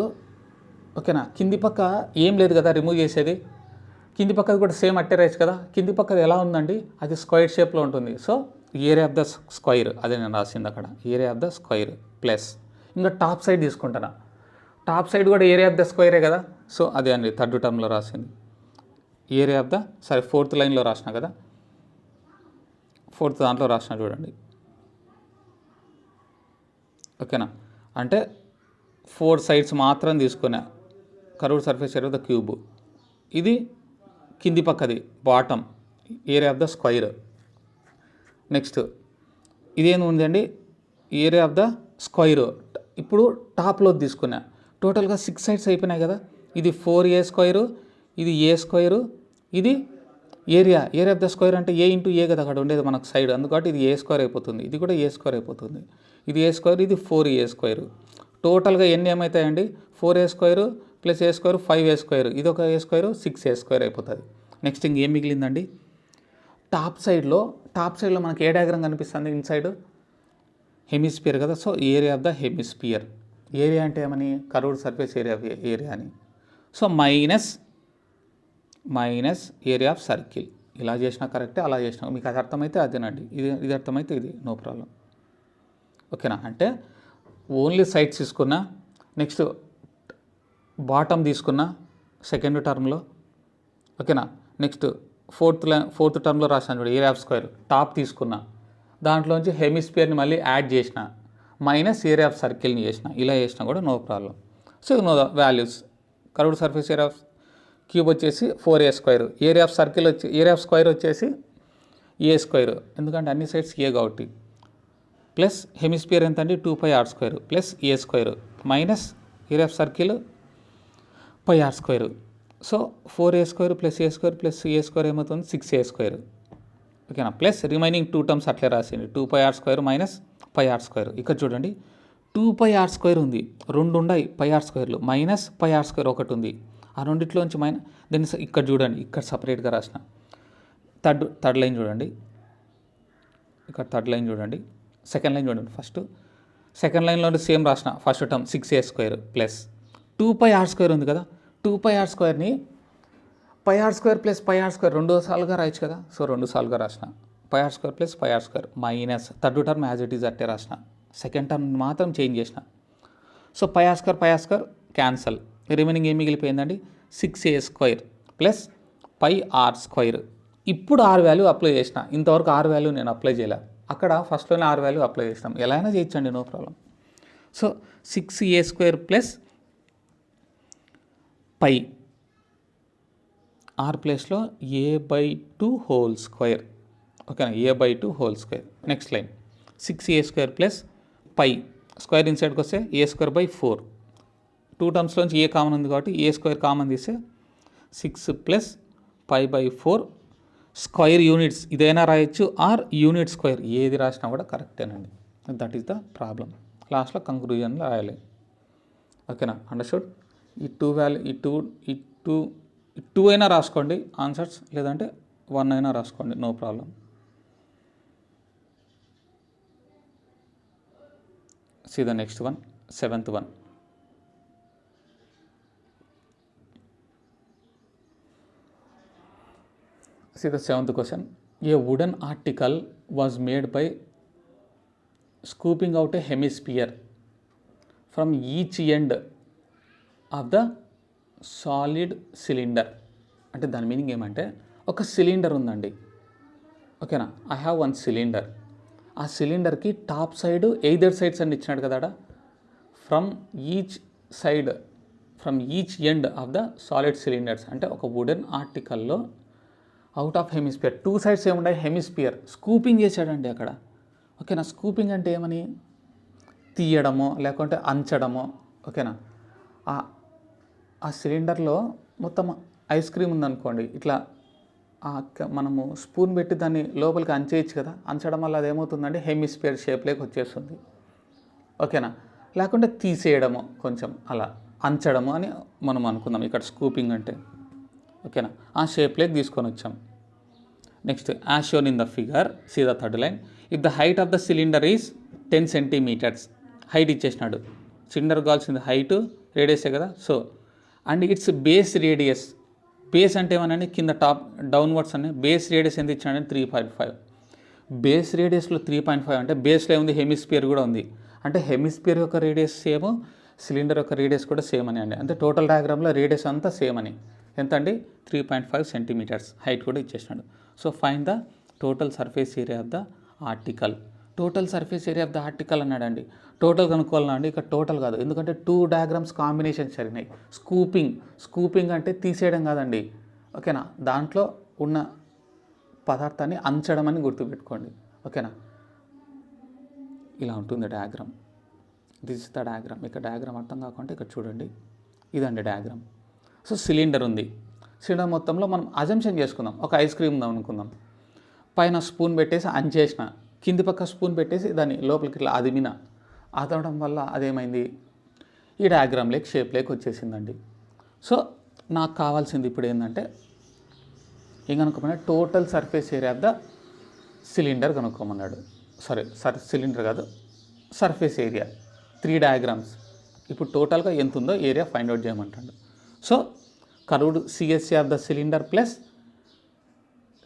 ఓకేనా, కింది పక్క ఏం లేదు కదా రిమూవ్ చేసేది, కింది పక్కది కూడా సేమ్ అట్టే రాయచ్చు కదా. కింది పక్కది ఎలా ఉందండి, అది స్క్వైర్ షేప్లో ఉంటుంది. So area of the square, అదే నేను రాసింది అక్కడ, area of the square plus ఇంకా టాప్ సైడ్ తీసుకుంటున్నా, టాప్ సైడ్ కూడా ఏరియా ఆఫ్ ద స్క్వైరే కదా. సో అదే అండి థర్డ్ టర్మ్లో రాసింది, ఏరియా ఆఫ్ ద ఫోర్త్ లైన్లో రాసిన కదా, ఫోర్త్ దాంట్లో రాసిన చూడండి, ఓకేనా. అంటే 4 సైడ్స్ మాత్రం తీసుకున్నా, curved surface area of the cube. ఇది కింది పక్కది bottom, area of the square. Next ఇదేం ఉందండి, ఏరియా ఆఫ్ ద స్క్వైర్. ఇప్పుడు టాప్లో తీసుకున్నా, టోటల్గా 6 సైడ్స్ అయిపోయినాయి కదా. ఇది 4a స్క్వైరు, ఇది a స్క్వైరు, ఇది ఏరియా ఆఫ్ ద స్క్వైర్ అంటే a ఇంటూ a కదా అక్కడ ఉండేది మనకు సైడ్, అందుకని ఇది a స్క్వైర్ అయిపోతుంది, ఇది కూడా a స్క్వైర్ అయిపోతుంది. ఇది a స్క్వైర్, ఇది 4a స్క్వైర్. టోటల్గా ఎన్ని ఏమవుతాయండి, 4a square plus a square 5a square, ఇది ఒక a స్క్వైర్ 6a స్క్వైర్ అయిపోతుంది. నెక్స్ట్ ఇంకేం మిగిలిందండి, టాప్ సైడ్లో మనకి ఏ డయాగ్రామ్ కనిపిస్తుంది, ఇన్సైడ్ హెమిస్పియర్ కదా. So area of the hemisphere, area అంటే ఏమని, కర్వ్డ్ సర్ఫేస్ ఏరియా అని. So minus area of circle. ఇలా చేసినా కరెక్టే, అలా చేసినా మీకు అది అర్థమైతే అదేనండి, ఇది అర్థమైతే ఇది నో ప్రాబ్లం, ఓకేనా. అంటే ఓన్లీ సైడ్స్ తీసుకున్నా, నెక్స్ట్ బాటమ్ తీసుకున్నా సెకండ్ టర్మ్లో, ఓకేనా. నెక్స్ట్ ఫోర్త్ టర్మ్లో రాసాను చూడు, ఏరియా ఆఫ్ స్క్వేర్. టాప్ తీసుకున్నా, దాంట్లోంచి హెమిస్పియర్ని మళ్ళీ యాడ్ చేసిన, మైనస్ ఏరియా ఆఫ్ సర్కిల్ని చేసిన, ఇలా చేసినా కూడా no problem. So know the values. Curved surface area of cube వచ్చేసి 4a square, area of circle area of square వచ్చేసి a స్క్వైర్, ఎందుకంటే అన్ని సైడ్స్ a కాబట్టి, ప్లస్ హెమిస్పియర్ ఎంత అండి 2πr square plus a square minus area of circle πr square. So 4a square plus a square plus a square ఏమవుతుంది 6a స్క్వైర్, ఓకేనా. ప్లస్ రిమైనింగ్ 2 టర్మ్స్ అట్లే రాసింది, 2πr square minus πr square. ఇక్కడ చూడండి 2πr స్క్వైర్ ఉంది, 2 ఉన్నాయి πr స్క్వైర్లు, మైనస్ πr స్క్వైర్ ఒకటి ఉంది. ఆ రెండిట్లోంచి దాన్ని ఇక్కడ చూడండి, ఇక్కడ సపరేట్గా రాసిన థర్డ్ లైన్ చూడండి, ఇక్కడ థర్డ్ లైన్ చూడండి, సెకండ్ లైన్ చూడండి. సెకండ్ లైన్లో సేమ్ రాసిన, first term 6a square plus 2πr square ఉంది కదా, 2πr స్క్వేర్ని πr square plus πr square 2 సార్లుగా రాయొచ్చు కదా. సో 2 సార్లుగా రాసిన, πr square plus πr square minus third term as it is అట్టే రాసిన, సెకండ్ టర్మ్ మాత్రం చేంజ్ చేసిన. So πr square cancel, remaining ఏం మిగిలిపోయిందండి 6a square plus πr square. ఇప్పుడు r వాల్యూ అప్లై చేసిన, ఇంతవరకు r వాల్యూ నేను అప్లై చేయలే, అక్కడ ఫస్ట్లోనే r వాల్యూ అప్లై చేసినాం, ఎలా అయినా చేయొచ్చండి no problem. So 6a square plus π, r ప్లేస్లో a/2 హోల్ స్క్వేర్, ఓకేనా, a/2 whole square. Next line 6a square plus π, square ఇన్సైడ్కి వస్తే a స్క్వేర్ బై 4, 2 టర్మ్స్లోంచి ఏ కామన్ ఉంది కాబట్టి a స్క్వేర్ కామన్ తీస్తే 6 ప్లస్ π/4 స్క్వేర్ యూనిట్స్, ఇదైనా రాయొచ్చు ఆర్ యూనిట్ స్క్వేర్, ఏది రాసినా కూడా కరెక్టేనండి. That is the problem. లాస్ట్లో కంక్లూజన్లో రాయాలి, ఓకేనా. అండర్స్టూడ్. ఈ 2 వాల్యూ ఈ టూ అయినా రాసుకోండి ఆన్సర్స్, లేదంటే 1 అయినా రాసుకోండి, no problem. See the next one, 7th one. See the 7th question. A wooden article was made by scooping out a hemisphere from each end of the solid cylinder. అంటే దాని మీనింగ్ ఏమంటే, ఒక సిలిండర్ ఉందండి, ఓకేనా. I have 1 cylinder. ఆ సిలిండర్కి టాప్ సైడ్ ఎయిదర్ సైడ్స్ అని ఇచ్చినాడు కదా, from each end of the solid cylinders. అంటే ఒక వుడెన్ ఆర్టికల్లో అవుట్ ఆఫ్ హెమిస్పియర్ 2 సైడ్స్ ఏముంటాయి, హెమిస్పియర్ స్కూపింగ్ చేశాడండి అక్కడ, ఓకేనా. స్కూపింగ్ అంటే ఏమని, తీయడమో లేకుంటే అంచడమో, ఓకేనా. ఆ సిలిండర్లో మొత్తం ఐస్ క్రీమ్ ఉందనుకోండి, ఇట్లా మనము స్పూన్ పెట్టి దాన్ని లోపలికి అంచేయచ్చు కదా, అంచడం వల్ల అదేమవుతుందంటే హెమిస్పియర్ షేప్లోకి వచ్చేస్తుంది, ఓకేనా. లేకుంటే తీసేయడము కొంచెం అలా, అంచడము అని మనం అనుకుందాం. ఇక్కడ స్కూపింగ్ అంటే ఓకేనా, ఆ షేప్లోకి తీసుకొని వచ్చాం. Next as shown in the figure, see the third line, if the height of the cylinder is 10 centimetres, height ఇచ్చేసినాడు. సిలిండర్ కావాల్సింది హైట్, రేడియసే కదా. So and its base radius, base అంటే ఏమనండి కింద టాప్ డౌన్వర్డ్స్ అని, బేస్ రేడియస్ ఎంత ఇచ్చాడంటే 3.5. బేస్ రేడియస్లో 3.5 అంటే బేస్లో ఏముంది, హెమిస్పియర్ కూడా ఉంది. అంటే హెమిస్పియర్ యొక్క రేడియస్ సేమ్, సిలిండర్ యొక్క రేడియస్ కూడా సేమ్ అని అండి. అంటే టోటల్ డయాగ్రామ్లో రేడియస్ అంతా సేమ్ అని. ఎంత అండి, 3.5 సెంటీమీటర్స్. హైట్ కూడా ఇచ్చేసినాడు. So find the total surface area of the article. Total surface area of the article అన్నాడండి. టోటల్ కనుక్కోవాలండి, ఇక్కడ టోటల్ కాదు, ఎందుకంటే 2 డయాగ్రామ్స్ కాంబినేషన్ జరిగినాయి. స్కూపింగ్ అంటే తీసేయడం కాదండి, ఓకేనా, దాంట్లో ఉన్న పదార్థాన్ని అంచడం అని గుర్తుపెట్టుకోండి, ఓకేనా. ఇలా ఉంటుంది diagram. This is the diagram. ఇక్కడ డయాగ్రామ్ అర్థం కాకుండా ఇక్కడ చూడండి, ఇదండి డయాగ్రామ్. సో సిలిండర్ ఉంది. సిలిండర్ మొత్తంలో మనం అజంప్షన్ చేసుకుందాం, ఒక ఐస్ క్రీమ్ ఉందాం అనుకుందాం. పైన స్పూన్ పెట్టేసి అంచేసిన, కింది పక్క స్పూన్ పెట్టేసి దాన్ని లోపలికి ఇట్లా అదవడం వల్ల అదేమైంది, ఈ డయాగ్రామ్ లేక్ షేప్ లేక్ వచ్చేసిందండి. సో నాకు కావాల్సింది ఇప్పుడు ఏంటంటే ఏం కనుక్కోమన్నాడు, total surface area of the cylinder కనుక్కోమన్నాడు. సిలిండర్ కాదు, సర్ఫేస్ ఏరియా. 3 డయాగ్రామ్స్. ఇప్పుడు టోటల్గా ఎంత ఉందో ఏరియా ఫైండ్ అవుట్ చేయమంటాడు. So curved CSC of the cylinder plus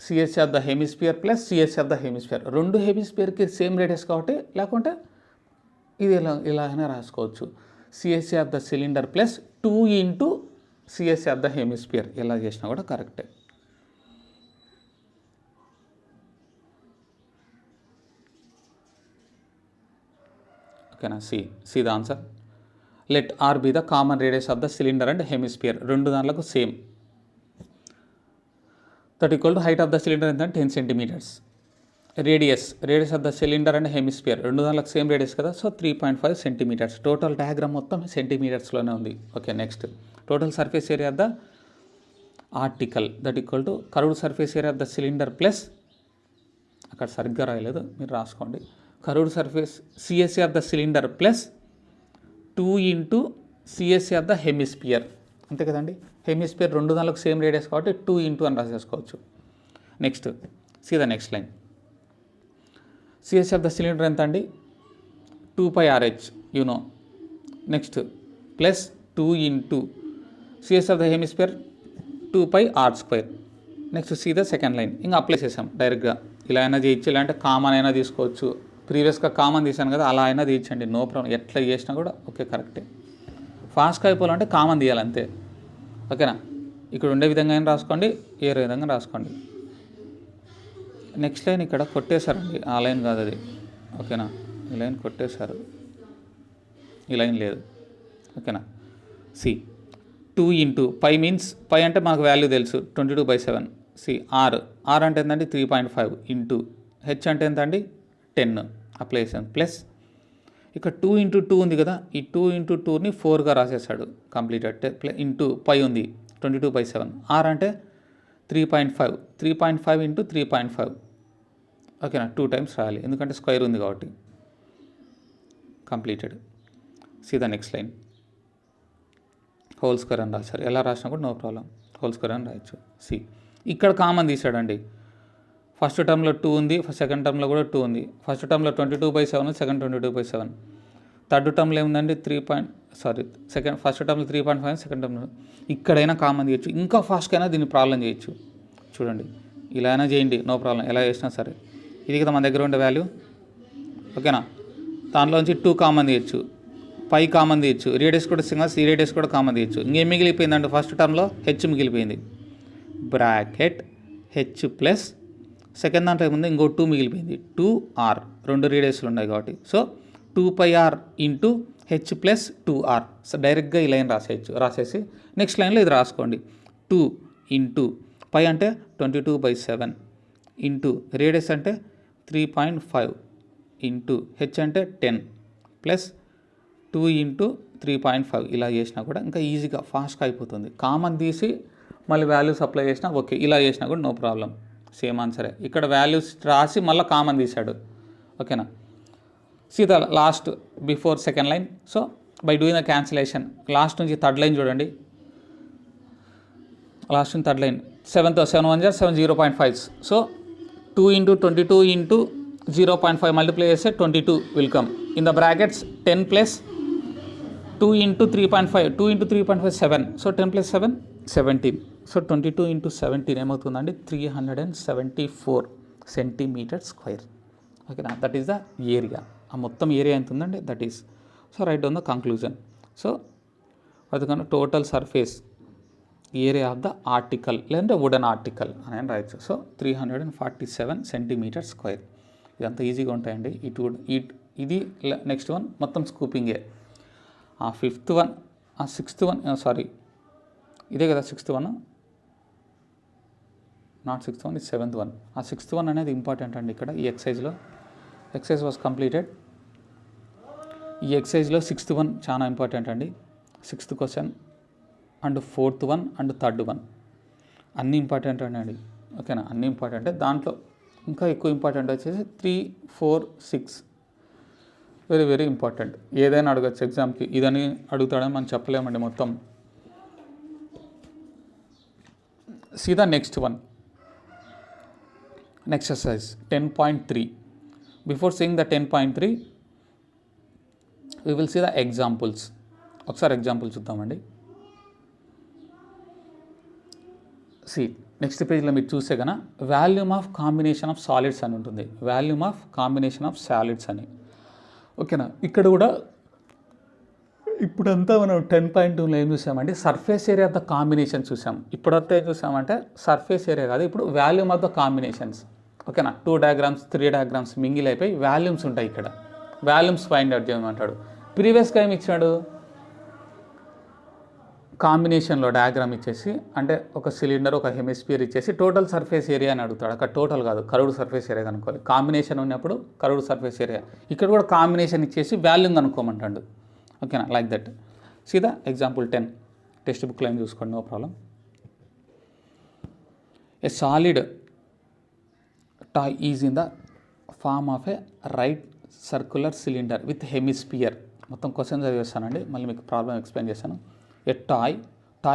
CSC of the hemisphere plus CSC of the hemisphere. 2 హెమిస్పియర్కి సేమ్ రేడియస్ కాబట్టి, లేకుంటే ఇది ఇలా అయినా రాసుకోవచ్చు. CSC of the cylinder plus 2 into CSC of the hemisphere. ఎలా చేసినా కూడా కరెక్టే. ఓకేనా, see the answer. Let R be the common radius of the cylinder and hemisphere. 2 దాంట్లకు same. That equal to height of the cylinder ఎంత, 10 centimeters. Radius of the cylinder and hemisphere 2 దాంట్లకు సేమ్ రేడియస్ కదా. So 3.5 centimeters. టోటల్ డయాగ్రామ్ మొత్తం సెంటీమీటర్స్లోనే ఉంది. Okay, next total surface area of the article that equal to curved surface area of the cylinder plus, అక్కడ సరిగ్గా రాయలేదు, మీరు రాసుకోండి. Curved surface CSA of the cylinder plus 2 into CSC of the hemisphere. అంతే కదండి, హెమిస్పియర్ 2 దాంట్లకు సేమ్ రేడియస్ కాబట్టి 2 ఇంటూ అని రాసేసుకోవచ్చు. Next see the next line. CSC of the cylinder ఎంత అండి, 2πRH you know. Next plus 2 into CSC of the hemisphere 2πr². Next see the second line. ఇంకా అప్లై చేసాం డైరెక్ట్గా. ఇలా అయినా చేయొచ్చు, ఇలాంటి కామన్ అయినా తీసుకోవచ్చు. ప్రీవియస్గా కామన్ తీసాను కదా, అలా అయినా తీయచ్చండి, నో ప్రాబ్లం. ఎట్లా చేసినా కూడా ఓకే, కరెక్టే. ఫాస్ట్గా అయిపోవాలంటే కామన్ తీయాలి అంతే, ఓకేనా. ఇక్కడ ఉండే విధంగా అయినా రాసుకోండి, ఏ విధంగా రాసుకోండి. నెక్స్ట్ లైన్ ఇక్కడ కొట్టేశారండి, ఆ లైన్ కాదు అది, ఓకేనా. ఈ లైన్ కొట్టేశారు, ఈ లైన్ లేదు, ఓకేనా. సి 2 ఇంటూ పై మీన్స్, పై అంటే మనకు వాల్యూ తెలుసు 22/7. సి ఆర్ అంటే ఏంటంటే 3.5 ఇంటూ హెచ్ అంటే ఎంత అండి 10. అప్లై చేసాను. ప్లస్ ఇక్కడ 2 ఇంటూ 2 ఉంది కదా, ఈ 2 ఇంటూ 2ని 4గా రాసేసాడు కంప్లీటెడ్. ఇంటూ పై ఉంది 22/7. ఆర్ అంటే 3.5 ఇంటూ 3.5, ఓకేనా. 2 టైమ్స్ రాయాలి, ఎందుకంటే స్క్వేర్ ఉంది కాబట్టి. Completed. C the next line. Whole square అని రాశారు, ఎలా రాసినా కూడా నో ప్రాబ్లం, హోల్ స్క్వేర్ అని రాయొచ్చు. సి ఇక్కడ కామన్ తీసాడండి. ఫస్ట్ టర్మ్లో 2 ఉంది, సెకండ్ టర్మ్లో కూడా 2 ఉంది. ఫస్ట్ టర్మ్లో 22/7, సెకండ్ 22/7. థర్డ్ టర్మ్లో ఏముందండి ఫస్ట్ టర్మ్లో 3.5, సెకండ్ టర్మ్లో. ఇక్కడైనా కామన్ తీయచ్చు, ఇంకా ఫాస్ట్గా అయినా దీన్ని ప్రాబ్లం చేయొచ్చు. చూడండి, ఇలా అయినా చేయండి, నో ప్రాబ్లం, ఎలా చేసినా సరే. ఇది కదా మన దగ్గర ఉండే వాల్యూ, ఓకేనా. దాంట్లోంచి 2 కామన్ తీయచ్చు, పై కామన్ తీయచ్చు, రేడియస్ కూడా సింగల్, సి రేడియస్ కూడా కామన్ తీయచ్చు. ఇంకేం మిగిలిపోయిందంటే ఫస్ట్ టర్మ్లో హెచ్ మిగిలిపోయింది, బ్రాకెట్ హెచ్ ప్లస్ సెకండ్ దాంట్లో ఏముంది, ఇంకో 2 మిగిలిపోయింది, 2r. 2 రేడియస్లు ఉన్నాయి కాబట్టి. So 2πr into H plus 2r. So డైరెక్ట్గా ఈ లైన్ రాసేసి నెక్స్ట్ లైన్లో ఇది రాసుకోండి. 2 ఇంటూ పై అంటే 22/7 ఇంటూ రేడియస్ అంటే 3.5 ఇంటూ హెచ్ అంటే 10 ప్లస్ 2 ఇంటూ 3.5. ఇలా చేసినా కూడా ఇంకా ఈజీగా ఫాస్ట్గా అయిపోతుంది. కామన్ తీసి మళ్ళీ వాల్యూస్ అప్లై చేసినా ఓకే, ఇలా చేసినా కూడా నో ప్రాబ్లం, సేమ్ ఆన్సరే. ఇక్కడ వాల్యూస్ రాసి మళ్ళీ కామన్ తీశాడు, ఓకేనా. See the last before second line. So by doing the cancellation last నుంచి థర్డ్ లైన్ చూడండి, లాస్ట్ నుంచి third line 7 1 7 0.5. So 2 into 22 into 0.5 multiply చేస్తే 22 will come in the brackets 10 plus 2 into 3.5 2 into 3.5 7. So 10 plus 7 17. So 22 into 17 ఏమవుతుందండి 374 సెంటీమీటర్ స్క్వేర్. ఓకేనా, దట్ ఈస్ ద ఏరియా. ఆ మొత్తం ఏరియా ఎంత ఉందండి, that is. So write on the conclusion. So అందుకని total surface area of the article లేదంటే వుడెన్ ఆర్టికల్ అని రాయొచ్చు. So 347 centimeter square. ఇదంతా ఈజీగా ఉంటాయండి. ఇది నెక్స్ట్ వన్ మొత్తం స్కూపింగే. ఆ ఫిఫ్త్ వన్, ఆ సిక్స్త్ వన్, సారీ ఇదే కదా sixth one, not sixth one, ఇది సెవెంత్ వన్. ఆ సిక్స్త్ వన్ అనేది ఇంపార్టెంట్ అండి. ఇక్కడ ఈ ఎక్సైజ్లో ఎక్సైజ్ వాజ్ కంప్లీటెడ్. ఈ ఎక్సైజ్లో సిక్స్త్ వన్ చాలా ఇంపార్టెంట్ అండి. Sixth question and fourth one and third one అన్నీ ఇంపార్టెంట్ అండి. ఓకేనా, అన్నీ ఇంపార్టెంటే. దాంట్లో ఇంకా ఎక్కువ ఇంపార్టెంట్ వచ్చేసి 3, 4, 6 వెరీ వెరీ ఇంపార్టెంట్. ఏదైనా అడగచ్చు ఎగ్జామ్కి, ఇదని అడుగుతాడని మనం చెప్పలేమండి మొత్తం. See the next one, next exercise 10.3. Before seeing the 10.3 we will see the examples. ఒకసారి ఎగ్జాంపుల్ చూద్దామండి. సి నెక్స్ట్ పేజ్లో మీరు చూసే కన్నా volume of combination of solids అని ఉంటుంది. Volume of combination of solids అని. ఓకేనా, ఇక్కడ కూడా ఇప్పుడంతా మనం 10.2లో ఏం చూసామండి, surface area of the combination చూసాం. ఇప్పుడంతా ఏం చూసామంటే సర్ఫేస్ ఏరియా కాదు, ఇప్పుడు వాల్యూమ్ ఆఫ్ ద కాంబినేషన్స్. ఓకేనా, 2 డయాగ్రామ్స్ 3 డయాగ్రామ్స్ మింగిల్ అయిపోయి వాల్యూమ్స్ ఉంటాయి. ఇక్కడ వాల్యూమ్స్ ఫైండ్ అవుట్ చేయమంటాడు. ప్రీవియస్గా ఏమి ఇచ్చాడు, కాంబినేషన్లో డయాగ్రామ్ ఇచ్చేసి, అంటే ఒక సిలిండర్ ఒక హెమిస్ఫియర్ ఇచ్చేసి టోటల్ సర్ఫేస్ ఏరియా అని అడుగుతాడు. అక్కడ టోటల్ కాదు, కర్వ్డ్ సర్ఫేస్ ఏరియా కనుక్కోవాలి. కాంబినేషన్ ఉన్నప్పుడు కర్వ్డ్ సర్ఫేస్ ఏరియా. ఇక్కడ కూడా కాంబినేషన్ ఇచ్చేసి వాల్యూమ్ కనుక్కోమంటాడు. ఓకేనా, లైక్ దట్. సీదా ఎగ్జాంపుల్ 10 టెక్స్ట్ బుక్లో ఏం చూసుకోండి, no problem. A solid toy is in the form of a right circular cylinder with hemisphere. మొత్తం క్వశ్చన్ చదివేస్తానండి, మళ్ళీ మీకు ప్రాబ్లం ఎక్స్ప్లెయిన్ చేశాను. ఏ టాయ్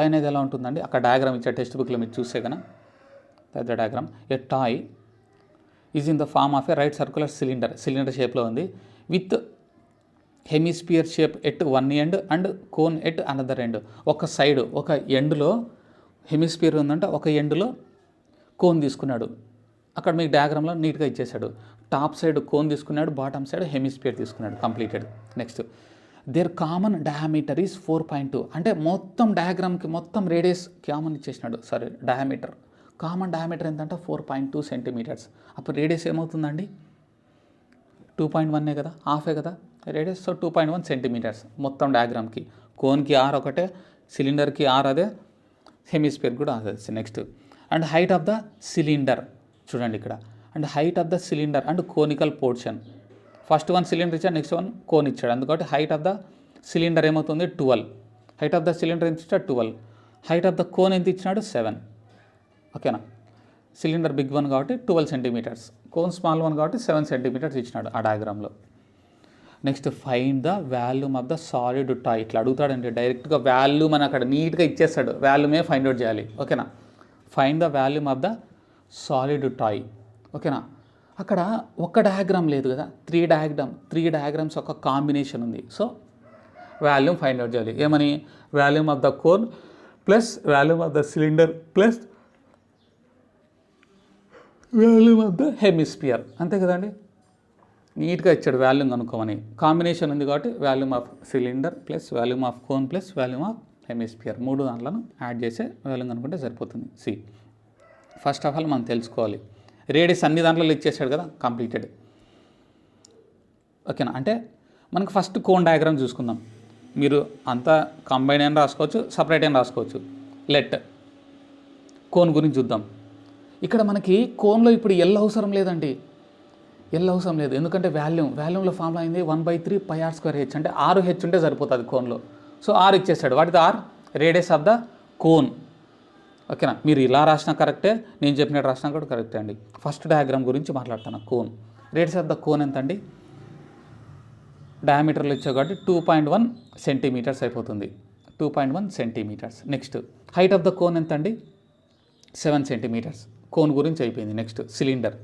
అనేది ఎలా ఉంటుందండి, అక్కడ డయాగ్రామ్ ఇచ్చే టెక్స్ట్ బుక్లో మీరు చూసే కన్నా పెద్ద diagram. A toy is in the form of a right circular cylinder షేప్లో ఉంది with hemisphere shape at one end and cone at another end. ఒక సైడ్ ఒక ఎండ్లో హెమిస్ఫియర్ ఉందంటే ఒక ఎండ్లో కోన్ తీసుకున్నాడు. అక్కడ మీకు డయాగ్రామ్లో నీట్గా ఇచ్చేసాడు. టాప్ సైడ్ కోన్ తీసుకున్నాడు, బాటమ్ సైడ్ హెమిస్ఫియర్ తీసుకున్నాడు. Completed. Next there common diameter is 4.2. అంటే మొత్తం డయాగ్రామ్కి మొత్తం రేడియస్ కామన్ ఇచ్చేసినాడు. సారీ, డయామీటర్ కామన్ డయామీటర్ ఎంతంటే 4.2 సెంటీమీటర్స్. అప్పుడు రేడియస్ ఏమవుతుందండి, 2.1 కదా, హాఫే కదా రేడియస్. సో 2.1 సెంటీమీటర్స్ మొత్తం డయాగ్రామ్కి. కోన్కి ఆర్ ఒకటే, సిలిండర్కి ఆర్ అదే, హెమిస్ఫియర్ కూడా అదే. Next and height of the cylinder చూడండి ఇక్కడ. And height of the cylinder and conical portion. First one cylinder ఇచ్చాడు, నెక్స్ట్ వన్ కోన్ ఇచ్చాడు. అందుకని హైట్ ఆఫ్ ద సిలిండర్ ఏమవుతుంది 12. హైట్ ఆఫ్ ద సిలిండర్ ఎంత ఇచ్చాడు 12. హైట్ ఆఫ్ ద కోన్ ఎంత ఇచ్చినాడు 7. ఓకేనా, సిలిండర్ బిగ్ వన్ కాబట్టి 12 సెంటీమీటర్స్, కోన్ స్మాల్ వన్ కాబట్టి 7 సెంటీమీటర్స్ ఇచ్చినాడు ఆ డయాగ్రామ్లో. Next find the volume of the solid toy. ఇట్లా అడుగుతాడండి డైరెక్ట్గా, వాల్యూమ్ అని అక్కడ నీట్గా ఇచ్చేస్తాడు, వాల్యూమే ఫైండ్ అవుట్ చేయాలి. ఓకేనా, find the volume of the solid toy. ఓకేనా, అక్కడ ఒక డయాగ్రామ్ లేదు కదా, 3 డయాగ్రామ్స్ ఒక కాంబినేషన్ ఉంది. సో వాల్యూమ్ ఫైండ్ అవుట్ చేయాలి. ఏమని, volume of the cone plus volume of the cylinder plus volume of the hemisphere. అంతే కదండి, నీట్గా ఇచ్చాడు వాల్యూమ్ కనుక్కోమని. కాంబినేషన్ ఉంది కాబట్టి volume of cylinder plus volume of cone plus volume of hemisphere 3 దాంట్లను యాడ్ చేసే వాల్యూమ్ కనుక్కుంటే సరిపోతుంది. సి ఫస్ట్ ఆఫ్ ఆల్ మనం తెలుసుకోవాలి, రేడియస్ అన్ని దాంట్లో ఇచ్చేసాడు కదా, కంప్లీటెడ్. ఓకేనా, అంటే మనకు ఫస్ట్ కోన్ డయాగ్రామ్ చూసుకుందాం. మీరు అంతా కంబైన్ అయినా రాసుకోవచ్చు, సపరేట్ అయినా రాసుకోవచ్చు. లెట్ కోన్ గురించి చూద్దాం. ఇక్కడ మనకి కోన్లో ఇప్పుడు ఎల్ అవసరం లేదండి, ఎల్ అవసరం లేదు. ఎందుకంటే వాల్యూమ్లో ఫార్ములా అయింది 1/3 πr²h. అంటే 6h ఉంటే సరిపోతుంది కోన్లో. సో 6 ఇచ్చేసాడు. What is r, radius of the cone. ఓకేనా, మీరు ఇలా రాసినా కరెక్టే, నేను చెప్పినట్టు రాసినా కూడా కరెక్టే అండి. ఫస్ట్ డయాగ్రామ్ గురించి మాట్లాడుతాను. Cone radius of the cone ఎంత అండి, డయామీటర్లో ఇచ్చావు కాబట్టి 2.1 సెంటీమీటర్స్ అయిపోతుంది. 2.1 centimeters. Next height of the cone ఎంత అండి? 7 సెంటీమీటర్స్. కోన్ గురించి అయిపోయింది. Next cylinder.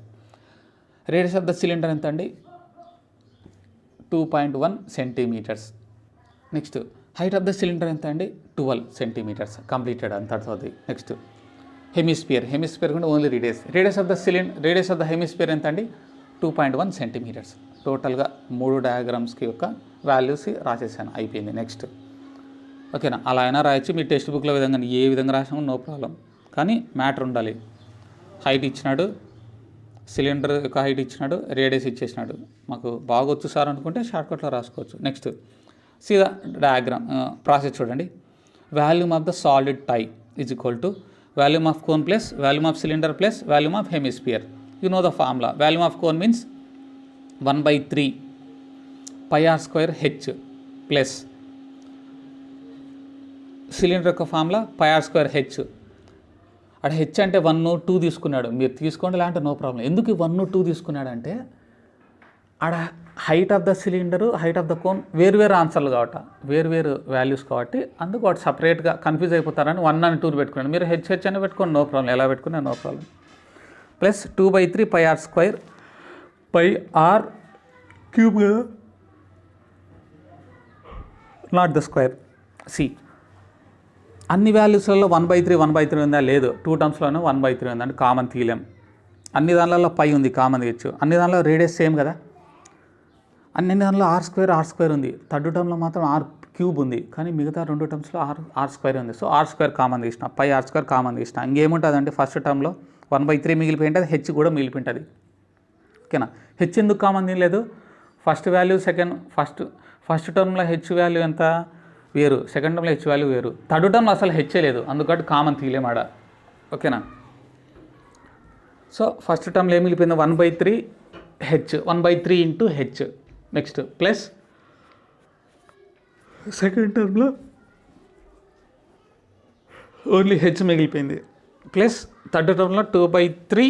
Radius of the cylinder ఎంత అండి? 2.1 centimeters. Next height of the cylinder ఎంత అండి? 12 సెంటీమీటర్స్. కంప్లీటెడ్ అంతటితోది. Next hemisphere. హెమిస్పియర్ కూడా only radius of the hemisphere ఎంత అండి? 2.1 సెంటీమీటర్స్. టోటల్గా 3 డయాగ్రామ్స్కి యొక్క వాల్యూస్ రాసేసాను, అయిపోయింది. నెక్స్ట్ ఓకేనా, అలా అయినా రాయొచ్చు మీ టెక్స్ట్ బుక్లో విధంగా, ఏ విధంగా రాసినా నో ప్రాబ్లం, కానీ మ్యాటర్ ఉండాలి. హైట్ ఇచ్చినాడు, సిలిండర్ యొక్క హైట్ ఇచ్చినాడు, రేడియస్ ఇచ్చేసినాడు, మాకు బాగొచ్చు సార్ అనుకుంటే షార్ట్కట్లో రాసుకోవచ్చు. నెక్స్ట్ సీదా డయాగ్రామ్ ప్రాసెస్ చూడండి. Volume of the solid toy is equal to volume of cone plus volume of cylinder plus volume of hemisphere. You know the formula. Volume of cone means 1/3 πr² h plus cylinder యొక్క ఫార్ములా πr² h. అక్కడ హెచ్ అంటే 1, 2 తీసుకున్నాడు, మీరు తీసుకోండి లేదంటే నో ప్రాబ్లం. ఎందుకు 1, 2 తీసుకున్నాడంటే ఆడ height of the cylinder, height of the cone వేరు ఆన్సర్లు కాబట్టి, వేరు వాల్యూస్ కాబట్టి, అందుకు వాటి సపరేట్గా కన్ఫ్యూజ్ అయిపోతారని 1 and 2 పెట్టుకున్నాడు. మీరు హెచ్ అని పెట్టుకోండి, నో ప్రాబ్లం. ఎలా పెట్టుకున్నా no problem. Plus 2/3 πr² πr³ కదా, నాట్ ద స్క్వేర్. సి అన్ని వాల్యూస్లలో 1/3 ఉందా? లేదు. 2 టర్మ్స్లోనే 1/3 ఉందంటే కామన్ తీయలేం. అన్ని దానిలలో పై ఉంది, కామన్ తీయచ్చు. అన్ని దానిలో రేడియస్ సేమ్ కదా, అన్ని దానిలో r² ఉంది. థర్డ్ టర్మ్లో మాత్రం r³ ఉంది, కానీ మిగతా 2 టర్మ్స్లో r² ఉంది. సో r² కామన్ తీసిన, πr² కామన్ తీసిన. ఇంకేముంటుంది అంటే ఫస్ట్ టర్మ్లో 1/3 మిగిలిపోయి ఉంటుంది, హెచ్ కూడా మిగిలిపోయింటుంది. ఓకేనా, హెచ్ ఎందుకు కామన్ తీయలేదు? ఫస్ట్ వాల్యూ ఫస్ట్ టర్మ్లో హెచ్ వాల్యూ ఎంత వేరు, సెకండ్ టర్మ్లో హెచ్ వాల్యూ వేరు, థర్డ్ టర్మ్లో అసలు హెచ్చే లేదు, అందుకని కామన్ తీయలేమాడ. ఓకేనా, సో ఫస్ట్ టర్మ్లో ఏం మిగిలిపోయింది? 1/3 h, 1/3 into h. Next plus second టర్మ్లో ఓన్లీ హెచ్ మిగిలిపోయింది, ప్లస్ థర్డ్ టర్మ్లో 2/3,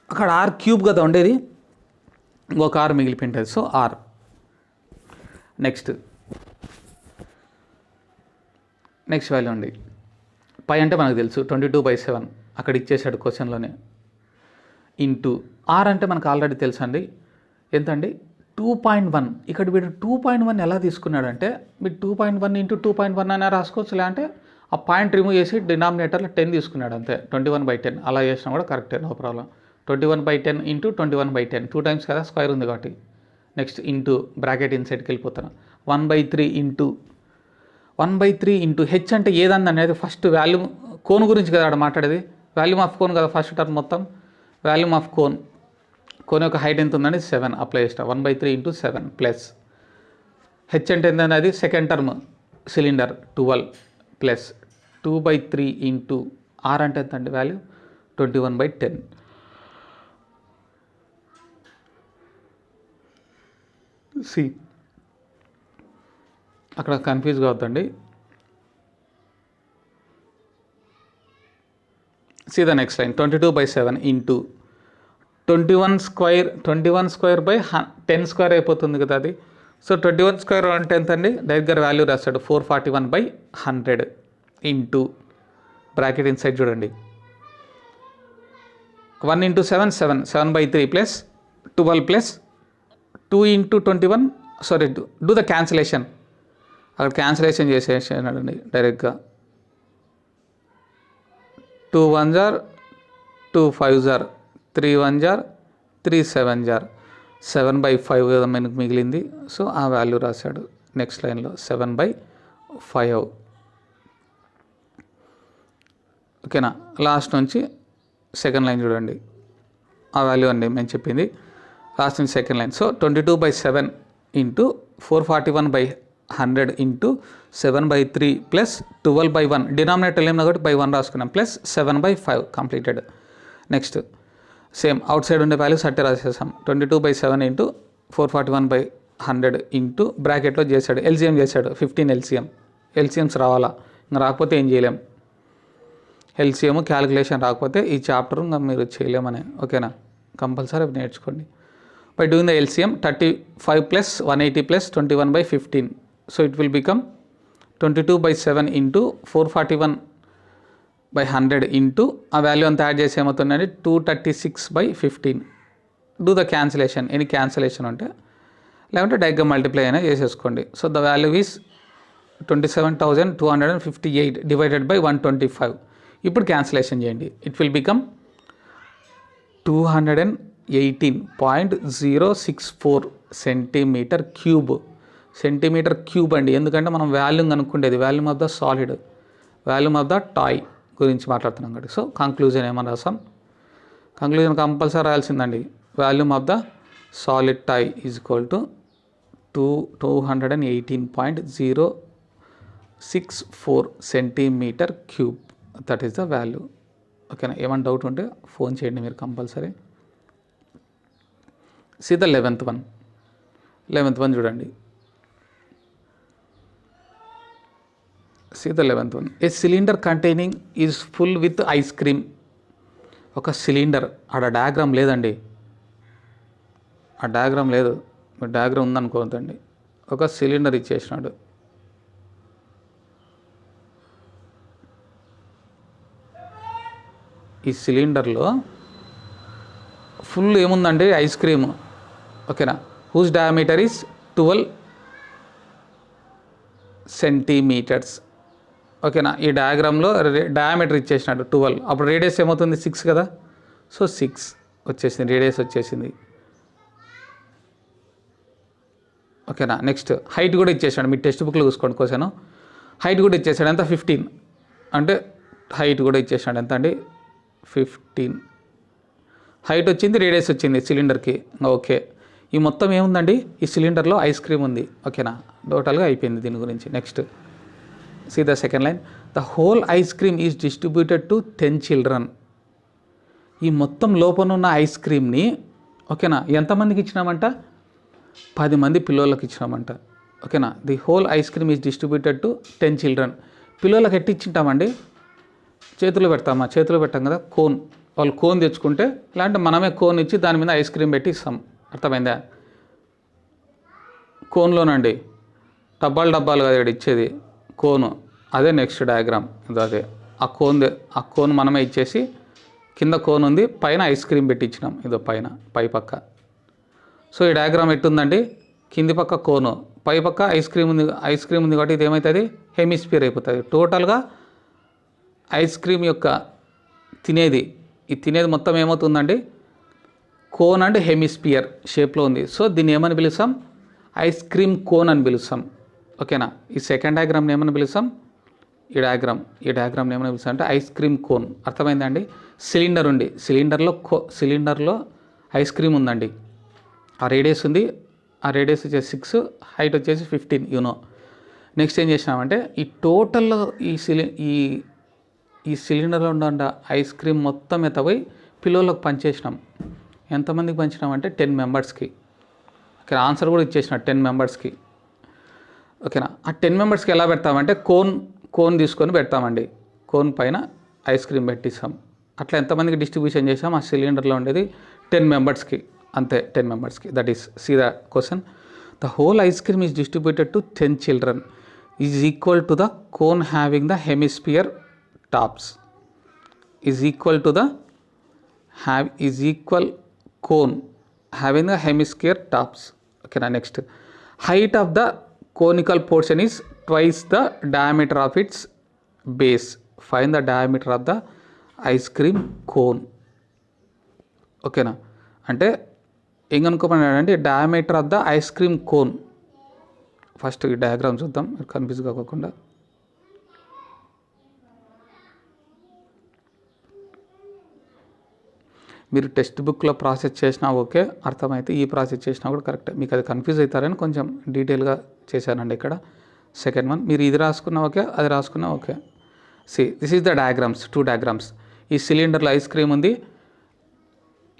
అక్కడ r³ కదా ఉండేది, ఇంకొక r మిగిలిపోయింటుంది. So r. నెక్స్ట్ వాల్యూ అండి, పై అంటే మనకు తెలుసు 22/7 అక్కడ ఇచ్చేసాడు క్వశ్చన్లోనే, ఇంటూ r అంటే మనకు ఆల్రెడీ తెలుసు అండి, ఎంతండి? 2.1. ఇక్కడ వీడు 2.1 ఎలా తీసుకున్నాడంటే, మీరు 2.1 ఇంటూ 2.1 అయినా రాసుకోవచ్చు, లేదంటే ఆ పాయింట్ రిమూవ్ చేసి డినామినేటర్లో 10 తీసుకున్నాడు అంతే, 21/10 అలా చేసినా కూడా కరెక్టే, నో ప్రాబ్లం. 21/10 ఇంటూ 21/10 2 టైమ్స్ కదా, స్క్వేర్ ఉంది కాబట్టి. నెక్స్ట్ ఇంటూ బ్రాకెట్ ఇన్సైడ్కి వెళ్ళిపోతాను. 1/3 ఇంటూ హెచ్ అంటే ఏదన్నా అనేది ఫస్ట్ వాల్యూమ్ కోన్ గురించి కదా ఆడ మాట్లాడేది, వాల్యూమ్ ఆఫ్ కోన్ కదా ఫస్ట్ టర్మ్ మొత్తం. వాల్యూమ్ ఆఫ్ కోన్ యొక్క హైట్ ఎంత ఉందని 7 అప్లై చేస్తా. 1/3 ఇంటూ 7 ప్లస్ హెచ్ అంటే ఏంటంటే అది second term cylinder 12 plus 2/3 into r అంటే ఎంత అండి వాల్యూ? 21/10. సి అక్కడ కన్ఫ్యూజ్ కావద్దండి. See the next line, 22/7 into 21² అయిపోతుంది కదా అది. సో 21² అంటే ఎంత అండి? డైరెక్ట్గా వాల్యూ రాస్తాడు, 441/100 ఇంటూ బ్రాకెట్ ఇన్సైడ్ చూడండి, 1 into 7 7/3 plus 12 plus 2 into 21, sorry do the cancellation, అక్కడ క్యాన్సిలేషన్ చేసేసాడండి డైరెక్ట్గా. 2 1s are 2 5s are 3 1s are 3 7s are 7/5 కదా మనకు మిగిలింది. సో ఆ వాల్యూ రాశాడు నెక్స్ట్ లైన్లో 7/5. ఓకేనా, లాస్ట్ నుంచి సెకండ్ లైన్ చూడండి, ఆ వాల్యూ అండి మేము చెప్పింది, లాస్ట్ నుంచి second line. So 22/7 into 441/100 into 7/3 plus 12/1, denominator ఏం కాబట్టి by 1 రాసుకున్నాం, plus 7/5 completed. Next same out side ఉండే వాల్యూస్ అట్టే రాసేసాం, 22/7 ఇంటూ 441/100 ఇంటూ బ్రాకెట్లో చేశాడు, ఎల్సిఎం చేశాడు, 15 ఎల్సిఎమ్స్ రావాలా, ఇంకా రాకపోతే ఏం చేయలేం. ఎల్సిఎం క్యాలిక్యులేషన్ రాకపోతే ఈ చాప్టర్ ఇంకా మీరు చేయలేమని. ఓకేనా, కంపల్సరీ నేర్చుకోండి. By doing the LCM, 35 plus 180 plus 21 by 15. So it will become 22 by 7 into 441 by 100 into ఆ వాల్యూ అంతా యాడ్ చేసి ఏమవుతుందండి 236 by 15. Do the cancellation, any cancellation ఉంటే లేకుంటే డైరెక్ట్గా మల్టిప్లై అయినా చేసేసుకోండి. So the value is 27,258 divided by 125. ఇప్పుడు క్యాన్సిలేషన్ చేయండి. It will become 218.064 centimetre cube. Centimeter cube అండి, ఎందుకంటే మనం వాల్యూమ్ కనుక్కుండేది volume of the solid, volume of the toy గురించి మాట్లాడుతున్నాం కాబట్టి. సో కంక్లూజన్ ఏమన్నా రాసాం, కంక్లూజన్ కంపల్సరీ రాయాల్సిందండి. Volume of the solid toy is equal to 218.064 centimetre cube. That is the value. ఓకేనా, ఏమైనా డౌట్ ఉంటే ఫోన్ చేయండి మీరు compulsory. See the 11th one. 11th one చూడండి. See the 11th one. A cylinder containing is full with ice cream. ఒక సిలిండర్, ఆడ డయాగ్రామ్ లేదండి, ఆ డయాగ్రామ్ లేదు, డయాగ్రామ్ ఉందనుకోవద్దండి. ఒక సిలిండర్ ఇచ్చేసినాడు, ఈ సిలిండర్లో ఫుల్ ఏముందండి ఐస్ క్రీమ్. ఓకేనా, హూస్ డయామీటర్ ఈస్ 12 సెంటీమీటర్స్. ఓకేనా, ఈ డయాగ్రామ్లో డయామీటర్ ఇచ్చేసినాడు 12, అప్పుడు రేడియస్ ఏమవుతుంది 6 కదా. సో 6 వచ్చేసింది, రేడియస్ వచ్చేసింది. ఓకేనా, నెక్స్ట్ హైట్ కూడా ఇచ్చేసాడు, మీ టెక్స్ట్ బుక్లో చూసుకోండి క్వశ్చన్. హైట్ కూడా ఇచ్చేసాడు, ఎంత 15, అంటే హైట్ కూడా ఇచ్చేసాడు ఎంత అండి 15. హైట్ వచ్చింది, రేడియస్ వచ్చింది సిలిండర్కి. ఓకే, ఈ మొత్తం ఏముందండి, ఈ సిలిండర్లో ఐస్ క్రీమ్ ఉంది. ఓకేనా, టోటల్గా అయిపోయింది దీని గురించి. Next see the second line. The whole ice cream is distributed to 10 children. ఈ మొత్తం లోపల ఉన్న ఐస్ క్రీమ్ని ఓకేనా ఎంతమందికి ఇచ్చినామంట, 10 మంది పిల్లలకి ఇచ్చినామంట. ఓకేనా, the whole ice cream is distributed to 10 children. పిల్లలకి ఎట్టి ఇచ్చింటామండి, చేతిలో పెడతామా, చేతిలో పెట్టాం కదా, కోన్. వాళ్ళు కోన్ తెచ్చుకుంటే ఇలాంటి మనమే కోన్ ఇచ్చి దాని మీద ఐస్ క్రీమ్ పెట్టి ఇస్తాం. అర్థమైందా, కోన్లోనండి, డబ్బాలు కదా ఇక్కడ ఇచ్చేది కోను. అదే నెక్స్ట్ డయాగ్రామ్, అదే ఆ కోన్ మనమే ఇచ్చేసి కింద కోన్ ఉంది, పైన ఐస్ క్రీమ్ పెట్టి ఇచ్చినాం, ఇదో పై పక్క. సో ఈ డయాగ్రామ్ ఎట్టుందండి, కింది పక్క కోను, పై పక్క ఐస్ క్రీమ్ ఉంది కాబట్టి ఇది ఏమవుతుంది, హెమిస్ఫియర్ అయిపోతుంది. టోటల్గా ఐస్ క్రీమ్ యొక్క తినేది మొత్తం ఏమవుతుందండి, కోన్ అండ్ హెమిస్ఫియర్ షేప్లో ఉంది. సో దీన్ని ఏమని పిలుస్తాం, ఐస్ క్రీమ్ కోన్ అని పిలుస్తాం. ఓకేనా, ఈ సెకండ్ డయాగ్రామ్ని ఏమని పిలుస్తాం, ఈ డయాగ్రామ్ని ఏమని పిలుస్తాం అంటే ఐస్ క్రీమ్ కోన్. అర్థమైందా అండి. సిలిండర్ ఉంది, సిలిండర్లో ఐస్ క్రీమ్ ఉందండి, ఆ రేడియస్ ఉంది, ఆ రేడియస్ వచ్చేసి 6, హైట్ వచ్చేసి 15 యూనో. నెక్స్ట్ ఏం చేసినామంటే ఈ టోటల్లో ఈ సిలిండర్లో ఉన్న ఐస్ క్రీమ్ మొత్తం ఎత్తపోయి పిల్లలకు పంచేసినాం. ఎంతమందికి పంచినామంటే 10 మెంబర్స్కి. ఓకే, ఆన్సర్ కూడా ఇచ్చేసినాడు 10 మెంబర్స్కి. ఓకేనా, ఆ 10 మెంబర్స్కి ఎలా పెడతామంటే కోన్ తీసుకొని పెడతామండి, కోన్ పైన ఐస్ క్రీమ్ పెట్టిస్తాం. అట్లా ఎంతమందికి డిస్ట్రిబ్యూషన్ చేసాం, ఆ సిలిండర్లో ఉండేది 10 మెంబర్స్కి, అంతే 10 మెంబర్స్కి. That is see the question. The whole ice cream is distributed to 10 children is equal to the cone having the hemisphere tops is equal to the cone having the hemisphere tops. ఓకేనా, next height of the conical portion is twice the diameter of its base. Find the diameter of the ice cream cone. ఓకేనా, అంటే ఏం కనుక్కోమన్నాడంటే diameter of the ice cream cone. First ఈ డయాగ్రామ్ చూద్దాం, కన్ఫ్యూజ్ కాకుండా. మీరు టెక్స్ట్ బుక్లో ప్రాసెస్ చేసినా ఓకే, అర్థమైతే ఈ ప్రాసెస్ చేసినా కూడా కరెక్ట్. మీకు అది కన్ఫ్యూజ్ అవుతారని కొంచెం డీటెయిల్గా చేశానండి ఇక్కడ. సెకండ్ వన్, మీరు ఇది రాసుకున్నా ఓకే, అది రాసుకున్నా okay. This is the diagrams, 2 diagrams. ఈ సిలిండర్లో ఐస్ క్రీమ్ ఉంది,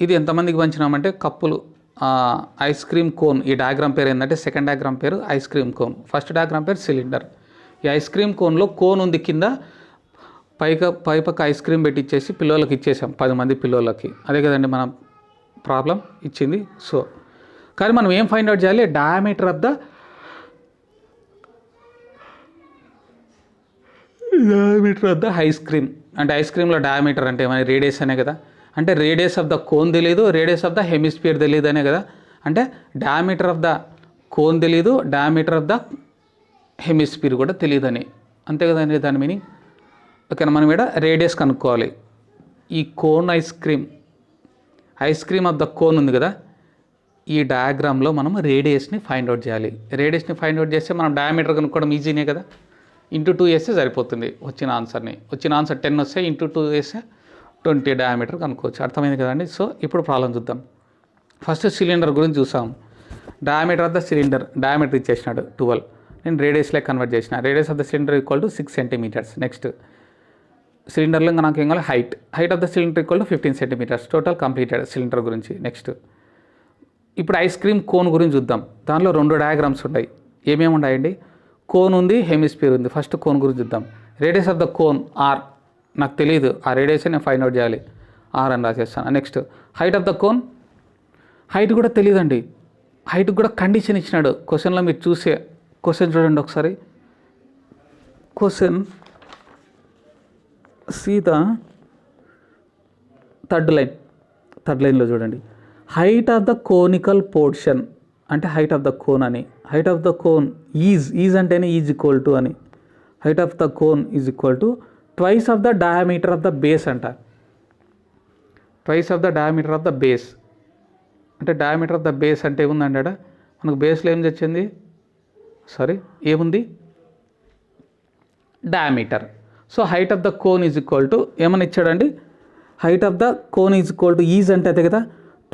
ఇది ఎంతమందికి పంచినామంటే కప్పులు ఐస్ క్రీమ్ కోన్. ఈ డయాగ్రామ్ పేరు ఏంటంటే సెకండ్ డయాగ్రామ్ పేరు ice cream cone, first diagram పేరు సిలిండర్. ఈ ఐస్ క్రీమ్ కోన్లో కోన్ ఉంది, కింద పైపక్క ఐస్ క్రీమ్ పెట్టి ఇచ్చేసి పిల్లలకి ఇచ్చేసాం, 10 మంది పిల్లలకి. అదే కదండి మన ప్రాబ్లం ఇచ్చింది. సో కానీ మనం ఏం ఫైండ్ అవుట్ చేయాలి, diameter of the ice cream. అంటే ఐస్ క్రీమ్లో డయామీటర్ అంటే మన రేడియస్ అనే కదా, అంటే రేడియస్ ఆఫ్ ద కోన్ తెలియదు, రేడియస్ ఆఫ్ ద హెమిస్ఫియర్ తెలియదు అనే కదా. అంటే డయామీటర్ ఆఫ్ ద కోన్ తెలియదు, డయామీటర్ ఆఫ్ ద హెమిస్ఫియర్ కూడా తెలియదని, అంతే కదండి దాని మీనింగ్. ఓకేనా, మనం ఇక్కడ రేడియస్ కనుక్కోవాలి. ఈ cone ice cream of the cone ఉంది కదా, ఈ డయాగ్రామ్లో మనం రేడియస్ని ఫైండ్ అవుట్ చేయాలి. రేడియస్ని ఫైండ్ అవుట్ చేస్తే మనం డయామీటర్ కనుక్కోవడం ఈజీనే కదా, ఇంటూ 2 వేస్తే సరిపోతుంది వచ్చిన ఆన్సర్ 10 వస్తే ఇంటూ 2 వేస్తే 20 డయామీటర్ కనుక్కోవచ్చు. అర్థమైంది కదండి. సో ఇప్పుడు ప్రాబ్లం చూద్దాం. ఫస్ట్ సిలిండర్ గురించి చూసాం. Diameter of the cylinder, diameter ఇచ్చేసినాడు 12, నేను రేడియస్లో కన్వర్ట్ చేసిన. Radius of the cylinder equal to 6 centimeters. Next సిలిండర్లో ఇంకా నాకు ఏం కావాలి, height of the cylinder equal to 15 centimeters. Total completed cylinder గురించి. నెక్స్ట్ ఇప్పుడు ఐస్ క్రీమ్ కోన్ గురించి చూద్దాం. దానిలో 2 డయాగ్రామ్స్ ఉన్నాయి. ఏమేమి ఉన్నాయండి, కోన్ ఉంది, హెమిస్ఫియర్ ఉంది. ఫస్ట్ కోన్ గురించి చూద్దాం. Radius of the cone r, నాకు తెలియదు, ఆ రేడియస్ నేను ఫైండ్ అవుట్ చేయాలి, ఆర్ అని రాసేస్తాను. Next height of the cone, height కూడా తెలియదండి. హైట్ కూడా కండిషన్ ఇచ్చినాడు క్వశ్చన్లో. మీరు చూసే క్వశ్చన్ చూడండి ఒకసారి. క్వశ్చన్ సీత థర్డ్ లైన్లో చూడండి. Height of the conical portion అంటే హైట్ ఆఫ్ ద కోన్ అని. Height of the cone is అంటేనే ఈజ్ ఈక్వల్ టు అని. Height of the cone is equal to twice of the diameter of the base అంట. Twice of the diameter of the base అంటే డయామీటర్ ఆఫ్ ద బేస్ అంటే ఏముందండి అక్కడ మనకు బేస్లో ఏం తెచ్చింది, ఏముంది, diameter. So height of the cone is equal to ఏమని ఇచ్చాడండి, height of the cone is equal to is అంటే అదే కదా,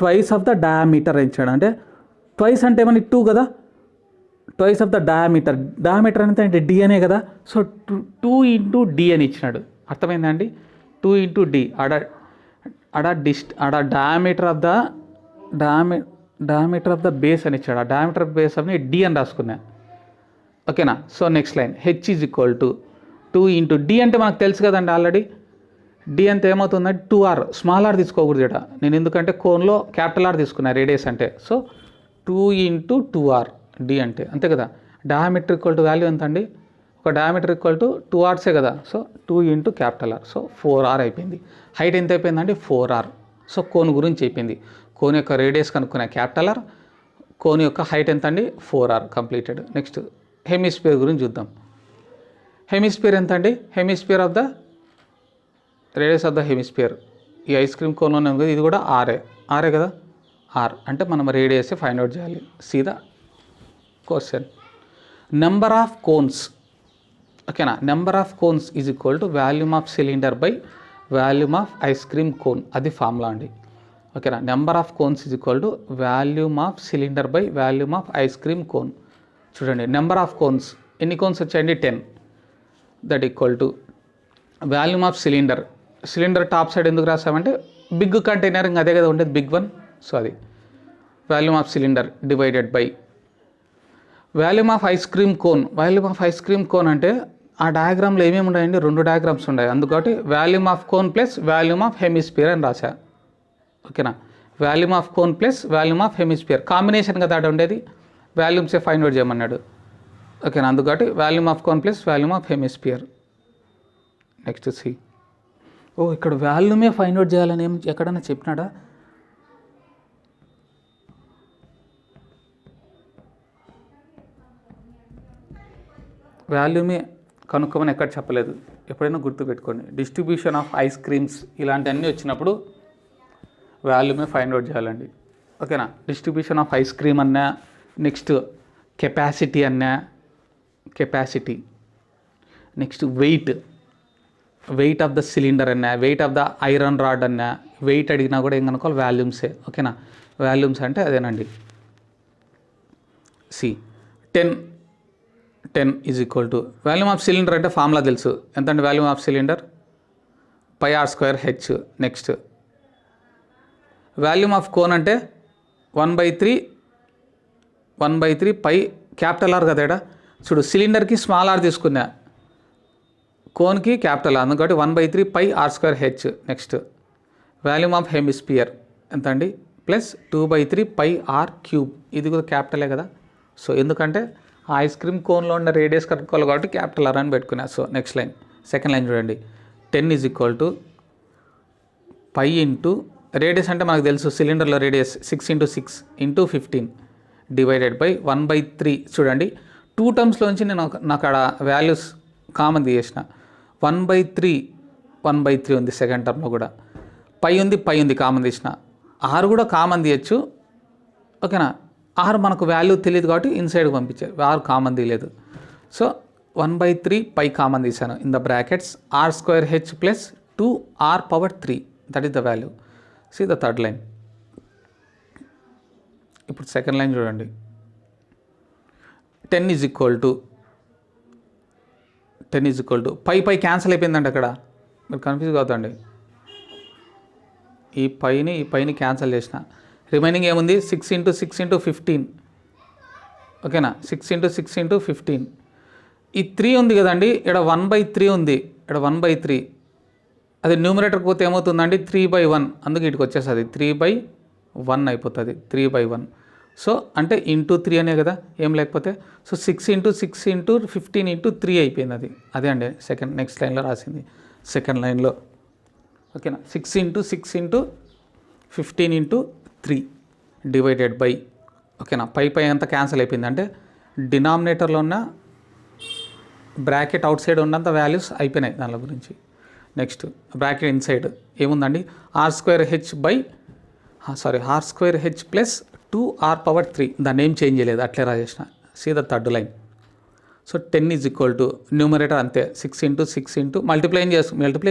ట్వైస్ ఆఫ్ ద డయామీటర్ ఇచ్చాడు. అంటే ట్వైస్ అంటే ఏమని 2 కదా, ట్వైస్ ఆఫ్ ద డయామీటర్ అంటే డి అనే కదా. సో 2 ఇంటూ డి అని ఇచ్చినాడు. అర్థమైందా అండి, 2 ఇంటూ డి. ఆడ డయామీటర్ ఆఫ్ ద బేస్ అని ఇచ్చాడు. ఆ డయామీటర్ ఆఫ్ బేస్ అని డి అని రాసుకున్నా. ఓకేనా. So next line h is equal to 2 into d అంటే మనకు తెలుసు కదండి ఆల్రెడీ. డి అంటే ఏమవుతుందంటే 2r, స్మాల్ ఆర్ తీసుకోకూడదు ఇక్కడ నేను, ఎందుకంటే కోన్లో క్యాపిటల్ ఆర్ తీసుకున్నా రేడియస్ అంటే. సో 2 ఇంటూ 2r డి అంటే, అంతే కదా. డయామీటర్ ఈక్వల్ టు వాల్యూ ఎంత అండి, ఒక డయామీటర్ ఈక్వల్ టు 2r కదా. So 2 into capital r, so 4r అయిపోయింది. హైట్ ఎంత అయిపోయిందండి, 4r. సో కోన్ గురించి అయిపోయింది. కోన్ యొక్క రేడియస్ కనుక్కున్న క్యాపిటల్ ఆర్, కోన్ యొక్క హైట్ ఎంత అండి, 4r కంప్లీటెడ్. నెక్స్ట్ హెమిస్ఫియర్ గురించి చూద్దాం. హెమిస్ఫియర్ ఎంత అండి, hemisphere of the radius of the hemisphere ఈ ఐస్ క్రీమ్ కోన్లోనే ఉంది, ఇది కూడా ఆరే కదా. ఆర్ అంటే మనం రేడియస్ ఫైండ్ అవుట్ చేయాలి. సీదా క్వశ్చన్. నెంబర్ ఆఫ్ కోన్స్, ఓకేనా. Number of cones is equal to volume of cylinder by volume of ice cream cone, అది ఫార్ములా అండి. ఓకేనా. Number of cones is equal to volume of cylinder by volume of ice cream cone. చూడండి నెంబర్ ఆఫ్ కోన్స్, ఎన్ని కోన్స్ వచ్చాయండి, 10. That equal to volume of cylinder top side ఎందుకు రాసామంటే బిగ్ కంటైనర్, ఇంకా అదే కదా ఉండేది, బిగ్ వన్. సో అది volume of cylinder divided by volume of ice cream cone. Volume of ice cream cone అంటే ఆ డయాగ్రామ్లో ఏమేమి ఉన్నాయండి, 2 డయాగ్రామ్స్ ఉన్నాయి. అందుకని volume of cone plus volume of hemisphere అని రాశా. ఓకేనా. Volume of cone plus volume of hemisphere combination కదా అక్కడ ఉండేది, వాల్యూమ్సే ఫైండ్ అవుట్ చేయమన్నాడు. ఓకేనా. అందుకని volume of cone plus volume of hemisphere. Next c. ఇక్కడ వాల్యూమే ఫైండ్ అవుట్ చేయాలని ఏం ఎక్కడన్నా చెప్పినాడా, వాల్యూమే కనుక్కోమని ఎక్కడ చెప్పలేదు. ఎప్పుడైనా గుర్తుపెట్టుకోండి, డిస్ట్రిబ్యూషన్ ఆఫ్ ఐస్ క్రీమ్స్ ఇలాంటివన్నీ వచ్చినప్పుడు వాల్యూమే ఫైండ్ అవుట్ చేయాలండి. ఓకేనా. డిస్ట్రిబ్యూషన్ ఆఫ్ ఐస్ క్రీమ్ అన్నా, నెక్స్ట్ కెపాసిటీ అన్నా, next weight of the cylinder అన్నా, weight of the iron rod అన్నా, వెయిట్ అడిగినా కూడా ఏం కనుక్కోవాలి, వాల్యూమ్సే. ఓకేనా. వాల్యూమ్స్ అంటే అదేనండి. See 10 is equal to volume of cylinder అంటే ఫార్ములా తెలుసు ఎంత అంటే volume of cylinder πr²h. Next volume of cone అంటే 1/3 పై క్యాపిటల్ ఆర్ కదా. చూడు సిలిండర్కి స్మాల్ ఆర్ తీసుకున్నా, కోన్కి క్యాపిటల్ ఆర్, అందుకని 1/3 πr²h. Next volume of hemisphere ఎంత అండి, ప్లస్ 2/3 పై ఆర్ క్యూబ్. ఇది కూడా క్యాపిటలే కదా. సో ఎందుకంటే ఆ ఐస్ క్రీమ్ కోన్లో ఉన్న రేడియస్ కనుక్కోవాలి కాబట్టి క్యాపిటల్ ఆర్ అని పెట్టుకున్నా. So next line, second line చూడండి. 10 = పై ఇంటూ రేడియస్ అంటే మనకు తెలుసు సిలిండర్లో రేడియస్ 6 × 6 × 15 డివైడెడ్ బై 1/3. చూడండి 2 టర్మ్స్లోంచి నేను నాకు వాల్యూస్ కామన్ తీసేసిన. 1/3 ఉంది సెకండ్ టర్మ్లో కూడా. పై ఉంది కామన్ తీసిన. ఆరు కూడా కామన్ తీయచ్చు. ఓకేనా. ఆరు మనకు వాల్యూ తెలియదు కాబట్టి ఇన్సైడ్కి పంపించారు. ఆరు కామన్ తీయలేదు. సో 1/3 పై కామన్ తీశాను. In the brackets r² plus 2r⁻3. That is the value. See the third line. ఇప్పుడు సెకండ్ లైన్ చూడండి. 10 = పై క్యాన్సిల్ అయిపోయిందండి. అక్కడ మీరు కన్ఫ్యూజ్ అవుతండి. ఈ పైని క్యాన్సిల్ చేసిన. రిమైనింగ్ ఏముంది? 6 × 6 × 15. ఓకేనా. 6 × 6 × 15. ఈ 3 ఉంది కదండి, ఇక్కడ 1/3 ఉంది. ఇక్కడ 1/3 అది న్యూమరేటర్కి పోతే ఏమవుతుందండి? 3/1. అందుకే ఇటుకు వచ్చేస్తుంది 3/1 అయిపోతుంది. 3/1. సో అంటే ఇంటూ 3 అనే కదా, ఏం లేకపోతే. సో 6 × 6 × 15 × 3 అయిపోయింది. అదే అండి నెక్స్ట్ లైన్లో రాసింది సెకండ్ లైన్లో. ఓకేనా. 6 × 6 × 15 × 3 డివైడెడ్ బై. ఓకేనా. పై అంతా క్యాన్సిల్ అయిపోయింది. అంటే డినామినేటర్లో ఉన్న బ్రాకెట్ అవుట్ సైడ్ ఉన్నంత వాల్యూస్ అయిపోయినాయి దాని గురించి. నెక్స్ట్ బ్రాకెట్ ఇన్సైడ్ ఏముందండి? r² plus 2r⁻3. దాన్ని ఏం చేంజ్ చేయలేదు, అట్లే రాసేసిన. See the third line. So 10 = numerator అంతే 6 × 6 మల్టిప్లై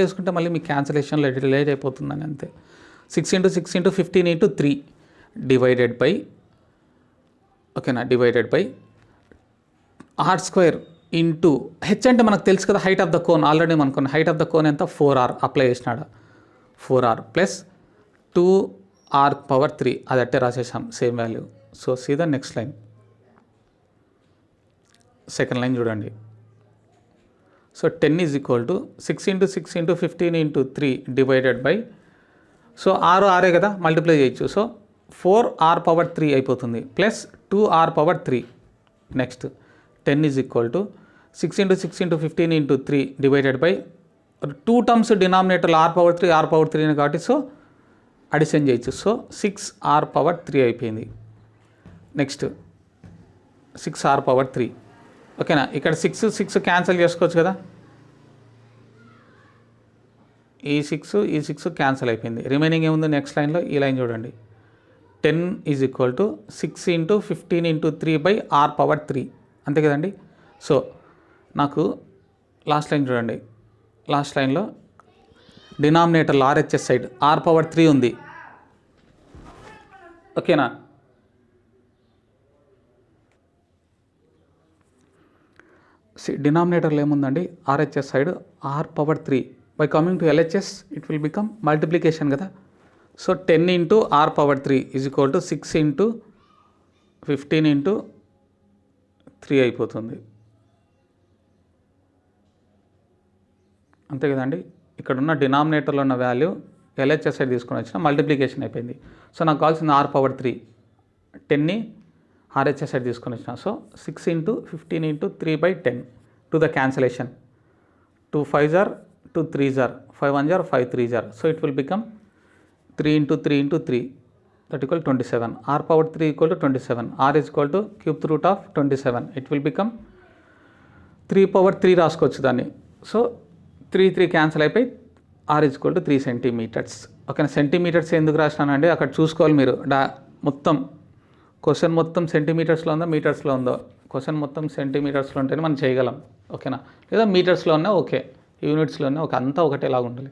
చేసుకుంటే మళ్ళీ మీ క్యాన్సిలేషన్లో లేట్ అయిపోతుందని అంతే. 6 × 6 × 15 × 3 డివైడెడ్ బై. ఓకేనా. డివైడెడ్ బై r² ఇంటూ హెచ్ అంటే మనకు తెలుసు కదా, height of the cone. Already మనకున్న హైట్ ఆఫ్ ద కోన్ ఎంత? 4r అప్లై చేసినాడు. 4r plus 2r⁻3. అది అట్టే రాసేసాం same value. So see the next line. Second line చూడండి. So 10 = 6 × 6 × 15 × 3 divided by. సో ఆరే కదా, మల్టిప్లై చేయొచ్చు. సో 4r⁻3 అయిపోతుంది plus 2r⁻3. Next 10 = 6 × 6 × 15 × 3 divided by 2 terms డినామినేటర్లు r⁻3 కాబట్టి సో అడిషన్ చేయొచ్చు. సో 6r⁻3 అయిపోయింది. Next 6r⁻3. ఓకేనా. ఇక్కడ 6 క్యాన్సిల్ చేసుకోవచ్చు కదా. ఈ 6 క్యాన్సిల్ అయిపోయింది. రిమైనింగ్ ఏముంది నెక్స్ట్ లైన్లో? ఈ లైన్ చూడండి. 10 = 6 × 15 × 3/r⁻3. అంతే కదండి. సో నాకు లాస్ట్ లైన్ చూడండి. లాస్ట్ లైన్లో డినామినేటర్లో RHS సైడ్ r⁻3 ఉంది. ఓకేనా. డినామినేటర్లో ఏముందండి? RHS side r⁻3. By coming to LHS it will become multiplication కదా. సో 10 × r⁻3 = 6 × 15 × 3 అయిపోతుంది. అంతే కదండి. ఇక్కడ ఉన్న డినామినేటర్లో ఉన్న వాల్యూ LHS సైడ్ తీసుకొని వచ్చిన మల్టిప్లికేషన్ అయిపోయింది. సో నాకు కావాల్సింది r⁻3. 10ని RHS సైడ్ తీసుకొని వచ్చిన. So 6 × 15 × 3/10 to the cancellation. 2 5s are 2 3s are 5 1s are 5 3s are. So it will become 3 × 3 × 3 that equal 27. r⁻3 = 27. r is equal to cube root of 27. It will become 3/3 రాసుకోవచ్చు దాన్ని. సో 3 క్యాన్సిల్ అయిపోయి r is equal to 3 centimeters. Okay. Centimetres ఎందుకు రాసినానండి అక్కడ చూసుకోవాలి మీరు. మొత్తం క్వశ్చన్ మొత్తం సెంటీమీటర్స్లో ఉందో మీటర్స్లో ఉందో. క్వశ్చన్ మొత్తం సెంటీమీటర్స్లో ఉంటేనే మనం చేయగలం. ఓకేనా. లేదా మీటర్స్లో ఉన్నా ఓకే, యూనిట్స్లో ఉన్నా ఓకే, అంతా ఒకటేలాగా ఉండాలి.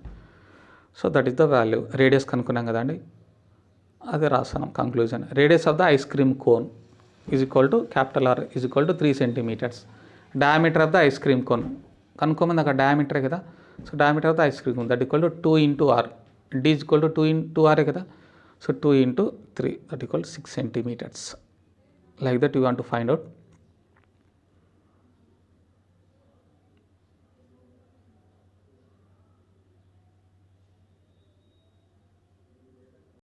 So that is the value. Radius కనుక్కున్నాం కదండి, అదే రాస్తాను conclusion. Radius of the ice cream cone is equal to R is equal to 3 centimeters. Diameter of the ice cream cone కనుక్కోమంది అక్కడ డయామీటరే కదా. So diameter of the ice cream cone that equal to 2 × r. d is equal to 2 × 2r కదా. So 2 × 3 that equal 6 centimeters. Like that you want to find out